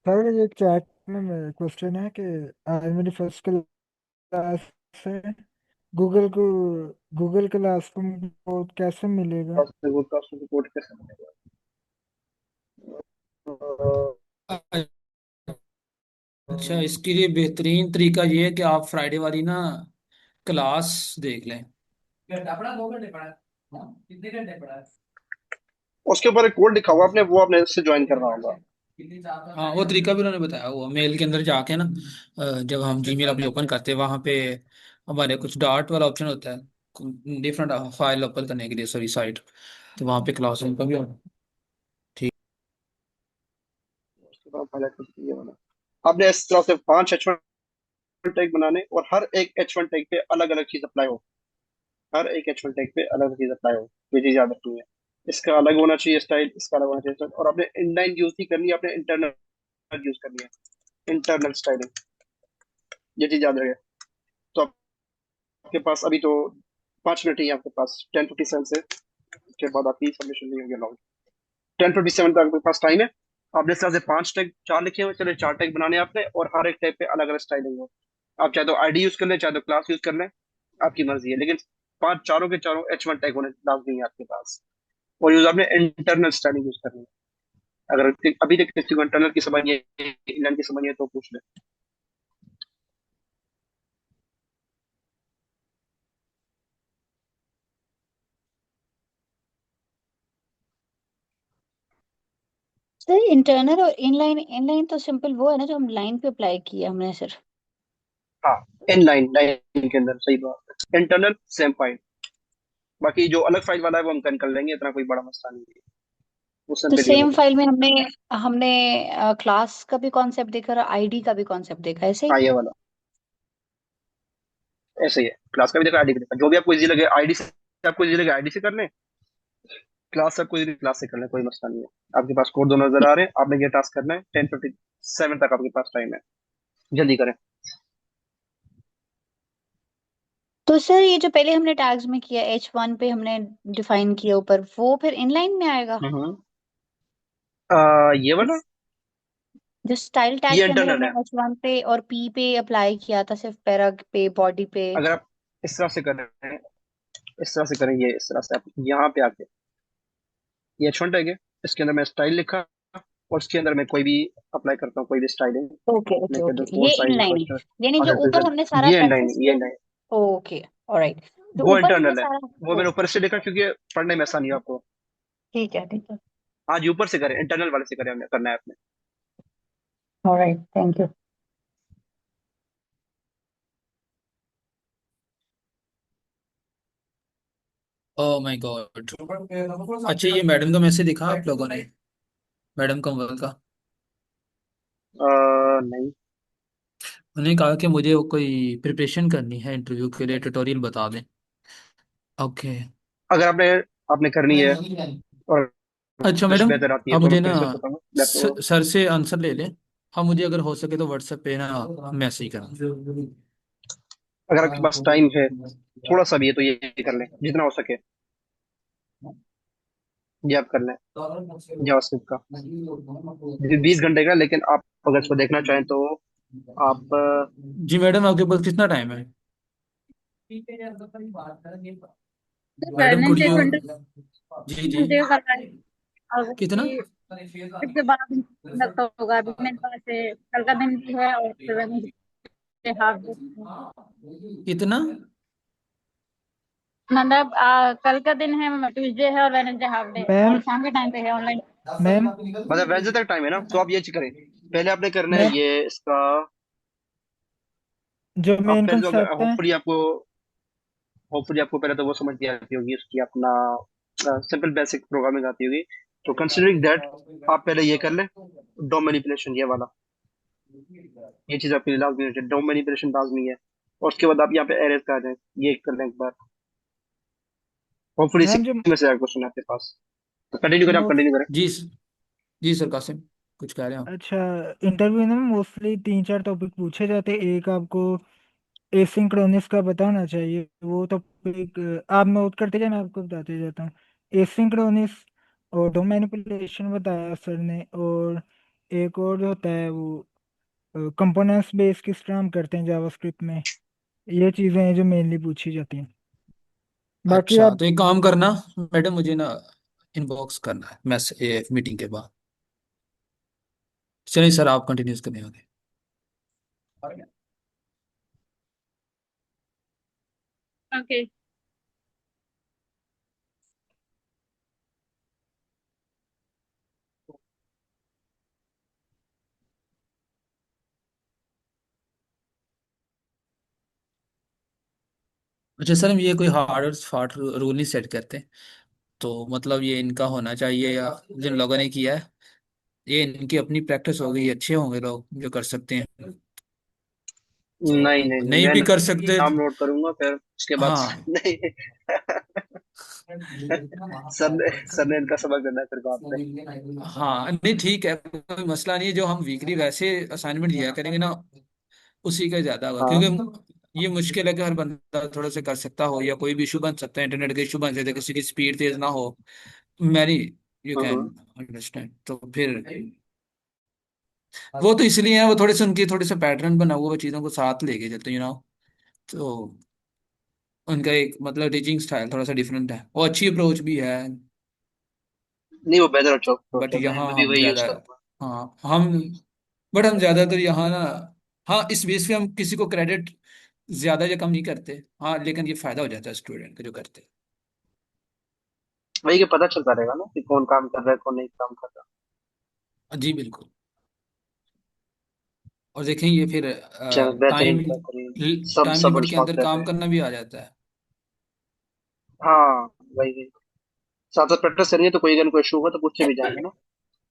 सर ये चैट में क्वेश्चन है कि आज मेरी फर्स्ट क्लास है, गूगल को गूगल क्लास को कोड कैसे मिलेगा? रिपोर्ट कैसे बनेगा? अच्छा, इसके लिए बेहतरीन तरीका ये है कि आप फ्राइडे वाली ना क्लास देख लें। घंटा पड़ा, 2 घंटे पड़ा, हाँ, कितने घंटे पड़ा? उसके ऊपर एक कोड लिखा हुआ, आपने वो आपने उससे ज्वाइन करना होगा। हाँ, वो तरीका भी उन्होंने बताया हुआ मेल के अंदर जाके ना। जब हम जीमेल अपनी ओपन करते हैं वहां पे हमारे कुछ डॉट वाला ऑप्शन होता है डिफरेंट फाइल ओपन करने के लिए, सॉरी साइट। तो वहां पे क्लासरूम का भी होना। ठीक। उसके बाद हाईलाइट करके ये वाला आपने इस तरह से 5 H1 टैग बनाने, और हर एक H1 टैग पे अलग अलग चीज अप्लाई हो। हर एक H1 टैग पे अलग अलग चीज अप्लाई हो, ये चीज याद रखनी है। इसका अलग होना चाहिए स्टाइल, इसका अलग होना चाहिए स्टाइल। और आपने इनलाइन यूज नहीं करनी है, आपने इंटरनल यूज करनी है, इंटरनल स्टाइलिंग। ये चीज याद रहे। तो आपके पास अभी तो 5 मिनट ही है आपके पास, 10:57 से के बाद आपकी सबमिशन नहीं होगी अलाउड। 10:57 तक आपके पास टाइम है। आपने इस तरह से 5 टैग 4 लिखे हुए, चले 4 टैग बनाने हैं आपने, और हर एक टैग पे अलग अलग स्टाइलिंग हो। आप चाहे तो ID यूज कर लें, चाहे तो क्लास यूज कर लें, आपकी मर्जी है। लेकिन 5 चारों के चारों H1 टैग होने लाजमी है आपके पास। और यूज आपने इंटरनल स्टाइलिंग यूज करनी है। अगर अभी तक किसी को इंटरनल की समझ नहीं है, इंटरनल की समझ नहीं है, तो पूछ ले। सर इंटरनल और इनलाइन, इनलाइन तो सिंपल वो है ना जो हम लाइन पे अप्लाई किया हमने सिर्फ। हाँ, इन लाइन लाइन के अंदर सही बात है। इंटरनल सेम फाइल, बाकी जो अलग फाइल वाला है वो हम कर लेंगे, इतना कोई बड़ा मसला नहीं है, वो तो सिंपल ही सेम होगा। फाइल में हमने हमने क्लास का भी कॉन्सेप्ट देखा और आईडी का भी कॉन्सेप्ट देखा, ऐसे ही। हाँ ये वाला ऐसे ही है, क्लास का भी देखा ID भी देखा, जो भी आपको इजी लगे ID से, आपको इजी लगे ID से कर लें, क्लास से आपको इजी क्लास से कर लें, कोई मसला नहीं है। आपके पास कोड दोनों नजर आ रहे हैं, आपने ये टास्क करना है। 10:57 तक आपके पास टाइम है, जल्दी करें। तो सर ये जो पहले हमने टैग्स में किया H1 पे हमने डिफाइन किया ऊपर, वो फिर इनलाइन में आएगा? हम्म। ये वाला जो स्टाइल टैग ये के अंदर इंटरनल हमने है। H1 पे और P पे अप्लाई किया था, सिर्फ पैरा पे बॉडी पे। अगर आप इस तरह से कर रहे हैं, इस तरह से करेंगे, इस तरह से आप यहाँ पे आके ये H1 टैग है, इसके अंदर मैं स्टाइल लिखा, और इसके अंदर मैं कोई भी अप्लाई करता हूँ, कोई भी स्टाइलिंग, ओके मैं ओके कह ओके, दूँ फोर ये साइज इनलाइन है, रिक्वेस्ट यानी जो अदर ऊपर रिजल्ट। हमने सारा ये प्रैक्टिस ये किया। नहीं, ओके ऑलराइट, जो वो ऊपर हमने इंटरनल है, सारा वो मैंने ऊपर से लिखा क्योंकि पढ़ने में आसानी है आपको। ठीक है ठीक है, आज ऊपर से करें, इंटरनल वाले से करें, हमने करना है आपने। Alright, thank you. Oh my God. अच्छा, ये मैडम का मैसेज दिखा आप लोगों ने, मैडम कंवल का? नहीं। उन्होंने कहा कि मुझे वो कोई प्रिपरेशन करनी है इंटरव्यू के लिए, ट्यूटोरियल बता दें। ओके। अगर आपने आपने करनी है और अच्छा कुछ मैडम, बेहतर आती है आप तो मैं मुझे ना फिर से बताऊंगा, लैपटॉप। सर से आंसर ले लें। हाँ, मुझे अगर हो सके तो व्हाट्सएप पे ना मैसेज करना। अगर आपके पास टाइम है, थोड़ा सा भी है, तो ये कर लें जितना हो सके, ये आप कर लें जावास्क्रिप्ट का। 20 घंटे का, लेकिन आप अगर इसको देखना चाहें तो आप जी मैडम, आपके पास कितना टाइम है? Madam could Wednesday you? Twenty जी जी। ट्यूसडे का टाइम, और कितना? उसकी इसके बाद लगता होगा। अभी मेरे पास कल का दिन भी है और फिर वेडनेसडे हाफ डे है। कितना? मतलब कल का दिन है, ट्यूसडे है और वेडनेसडे हाफ डे, मैम और शाम के टाइम पे है ऑनलाइन। मैम मतलब वेडनेसडे तक टाइम है ना, तो आप ये करें। पहले आपने करना है मैम ये इसका, जो आप मेन पहले तो कंसेप्ट है। होपफुली आपको पहले तो वो समझ में आती होगी, उसकी अपना सिंपल बेसिक प्रोग्रामिंग आती होगी। तो कंसिडरिंग दैट, आप पहले ये कर लें, डोम मैनिपुलेशन ये वाला, ये चीज आपके लिए लाजमी है, डोम मैनिपुलेशन लाजमी है। और उसके बाद आप यहाँ पे एरेज का आ जाए, ये कर लें एक बार। होपफुली इसी मैम जो में से क्वेश्चन है आपके पास। तो कंटिन्यू करें, आप मोस्ट कंटिन्यू करें। जी जी सर कासिम, कुछ कह रहे हैं आप? अच्छा, इंटरव्यू में मोस्टली 3-4 टॉपिक पूछे जाते हैं। एक आपको एसिंक्रोनस का बताना चाहिए, वो टॉपिक आप नोट करते जाए, मैं आपको बताते जाता हूँ। एसिंक्रोनस और डोम मैनिपुलेशन बताया सर ने, और एक और जो होता है वो कंपोनेंट्स बेस किस तरह हम करते हैं जावास्क्रिप्ट में। ये चीज़ें हैं जो मेनली पूछी जाती हैं। बाकी अच्छा, आप तो एक काम करना मैडम, मुझे ना इनबॉक्स करना है मैसेज मीटिंग के बाद। चलिए सर, आप कंटिन्यूज करें आगे। ओके। अच्छा सर, हम ये कोई हार्ड और फास्ट रूल नहीं सेट करते, तो मतलब ये इनका होना चाहिए या जिन लोगों ने किया है, ये इनकी अपनी प्रैक्टिस हो गई, अच्छे होंगे लोग जो कर सकते हैं। नहीं तो नहीं नहीं, नहीं मैं भी कर सकते। नाम नोट करूंगा फिर उसके बाद। हाँ। नहीं। सर ने इनका सबक देना है फिर बाद में। हाँ नहीं ठीक है, कोई मसला नहीं है। जो हम वीकली वैसे असाइनमेंट दिया करेंगे ना, उसी का ज्यादा होगा, हाँ क्योंकि ये मुश्किल है कि हर बंदा थोड़ा सा कर सकता हो, या कोई भी इशू बन सकता है, इंटरनेट के इशू बन सकते हैं, किसी की स्पीड तेज ना हो। मैरी, यू हाँ कैन हाँ। अंडरस्टैंड। तो फिर वो तो इसलिए है, वो थोड़े से उनकी थोड़े से पैटर्न बना हुआ, वो चीज़ों को साथ लेके चलते ना। तो उनका एक मतलब टीचिंग स्टाइल थोड़ा सा डिफरेंट है, वो अच्छी अप्रोच भी है। नहीं, वो बेहतर अप्रोच बट है, यहाँ मैं भी हम वही यूज ज्यादा, करूंगा। हाँ हम, बट हम ज्यादातर यहाँ ना, हाँ इस बेस पे हम किसी को क्रेडिट ज्यादा या कम नहीं करते, हाँ लेकिन ये फायदा हो जाता है स्टूडेंट का जो करते वही, कि पता चलता रहेगा ना कि कौन काम कर रहा है, कौन नहीं काम कर रहा। हैं। जी बिल्कुल। और देखें ये फिर चल, टाइम बेहतरीन बेहतरीन। सब टाइम सब लिमिट के रिस्पॉन्स अंदर देते काम हैं। करना भी आ जाता है। हाँ, वही वही। साथ साथ प्रैक्टिस करेंगे तो कोई अगर कोई इशू होगा तो पूछते भी जाएंगे ना,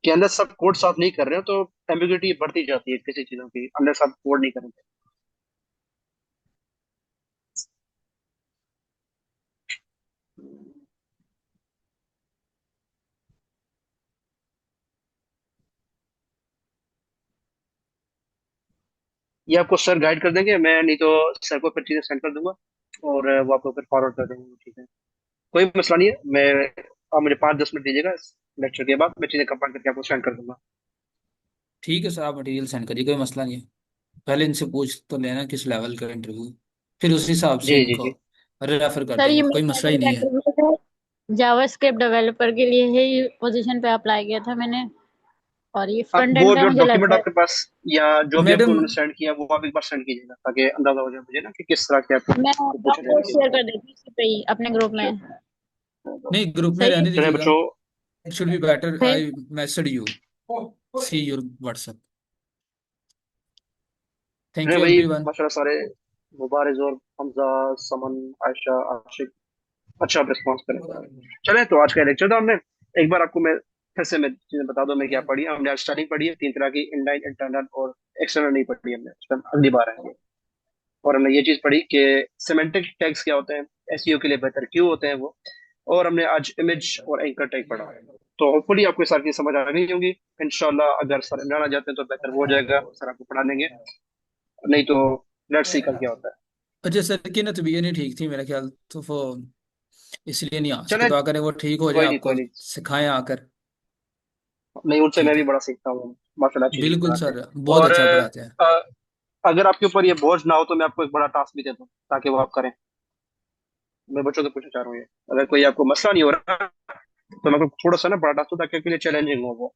कि अंदर सब कोड साफ नहीं कर रहे हो तो एम्बिग्युइटी बढ़ती जाती है किसी चीजों की, अंदर सब कोड नहीं करेंगे। ये आपको सर गाइड कर देंगे, मैं नहीं तो सर को फिर चीजें सेंड कर दूंगा, और वो आपको फिर फॉरवर्ड कर देंगे वो चीजें। कोई मसला नहीं है, मैं, आप मुझे 5-10 मिनट दीजिएगा इस लेक्चर के बाद, मैं चीजें कंपाइल करके आपको सेंड कर दूंगा। ठीक है सर, आप मटेरियल सेंड करिए, कोई मसला नहीं है। पहले इनसे पूछ तो लेना किस लेवल का इंटरव्यू, फिर उस हिसाब से जी जी इनको जी। रेफर कर सर ये देंगे, कोई मेरे मसला ही फादर का नहीं है। इंटरव्यू है, जावास्क्रिप्ट डेवलपर के लिए ही पोजीशन पे अप्लाई किया था मैंने, और ये आप फ्रंट वो एंड का जो मुझे डॉक्यूमेंट लगता है। आपके पास या जो भी आपको मैडम उन्होंने सेंड किया वो आप एक बार सेंड कीजिएगा ताकि अंदाजा हो जाए मुझे ना कि किस तरह के आपको मैं पूछे आपको जाएंगे। शेयर कर देती हूँ इसी पे ही अपने ग्रुप में। नहीं, ग्रुप में सही है। रहने चलिए दीजिएगा। बच्चों, इट शुड बी बेटर फिर I message you, see your WhatsApp. Thank अरे यू भाई एवरीवन। माशाल्लाह सारे मुबारिज और हमजा, समन, आयशा, आशिक अच्छा रिस्पॉन्स करें। चले तो आज का लेक्चर था हमने, एक बार आपको मैं फिर से मैं चीजें बता दूं मैं क्या पढ़ी है। हमने आज स्टार्टिंग पढ़ी है तीन तरह की, इनलाइन, इंटरनल और एक्सटर्नल नहीं पढ़ी हमने, उस पर अगली बार आएंगे। और हमने ये चीज पढ़ी कि सिमेंटिक टैग्स क्या होते हैं, एसईओ के लिए बेहतर क्यों होते हैं वो। और हमने आज इमेज और एंकर टैग पढ़ा। तो होपफुली आपको ये सारी चीज समझ आ गई होंगी। इंशाल्लाह अगर सर इमरान आ जाते हैं तो बेहतर वो हो जाएगा, सर आपको पढ़ा देंगे, नहीं तो लेट्स सी कल क्या होता है। अच्छा, सर की ना तबीयत नहीं ठीक थी मेरा ख्याल, तो वो इसलिए नहीं आ सके। चले दुआ करें वो ठीक हो जाए, कोई नहीं, कोई आपको नहीं, सिखाएं आकर। नहीं उनसे मैं ठीक भी है, बड़ा सीखता हूँ माशाल्लाह, अच्छी चीज बिल्कुल पढ़ाते हैं। सर, बहुत और अच्छा पढ़ाते हैं। अगर आपके ऊपर ये बोझ ना हो तो मैं आपको एक बड़ा टास्क भी दे दूँ ताकि वो आप करें। मैं बच्चों से पूछना चाह रहा हूँ ये, अगर कोई आपको मसला नहीं हो रहा तो मैं आपको थोड़ा सा ना बड़ा टास्क दूँ ताकि आपके लिए चैलेंजिंग हो वो।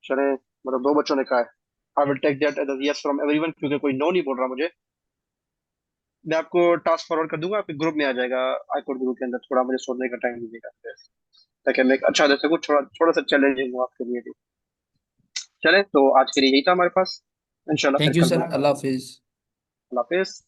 चले, मतलब दो बच्चों ने कहा है I will take that as yes from everyone, क्योंकि कोई नो नहीं बोल रहा मुझे। मैं आपको टास्क फॉरवर्ड कर दूंगा, आपके ग्रुप में आ जाएगा, आईकोड ग्रुप के अंदर। थोड़ा मुझे सोचने का टाइम दीजिएगा ताकि मैं एक अच्छा दे सकूँ, थोड़ा थोड़ा सा चैलेंजिंग हो आपके लिए भी। चले तो आज के लिए यही था हमारे पास, इंशाल्लाह फिर थैंक यू कल सर, मिलते हैं। अल्लाह हाफिज। अल्लाह हाफिज।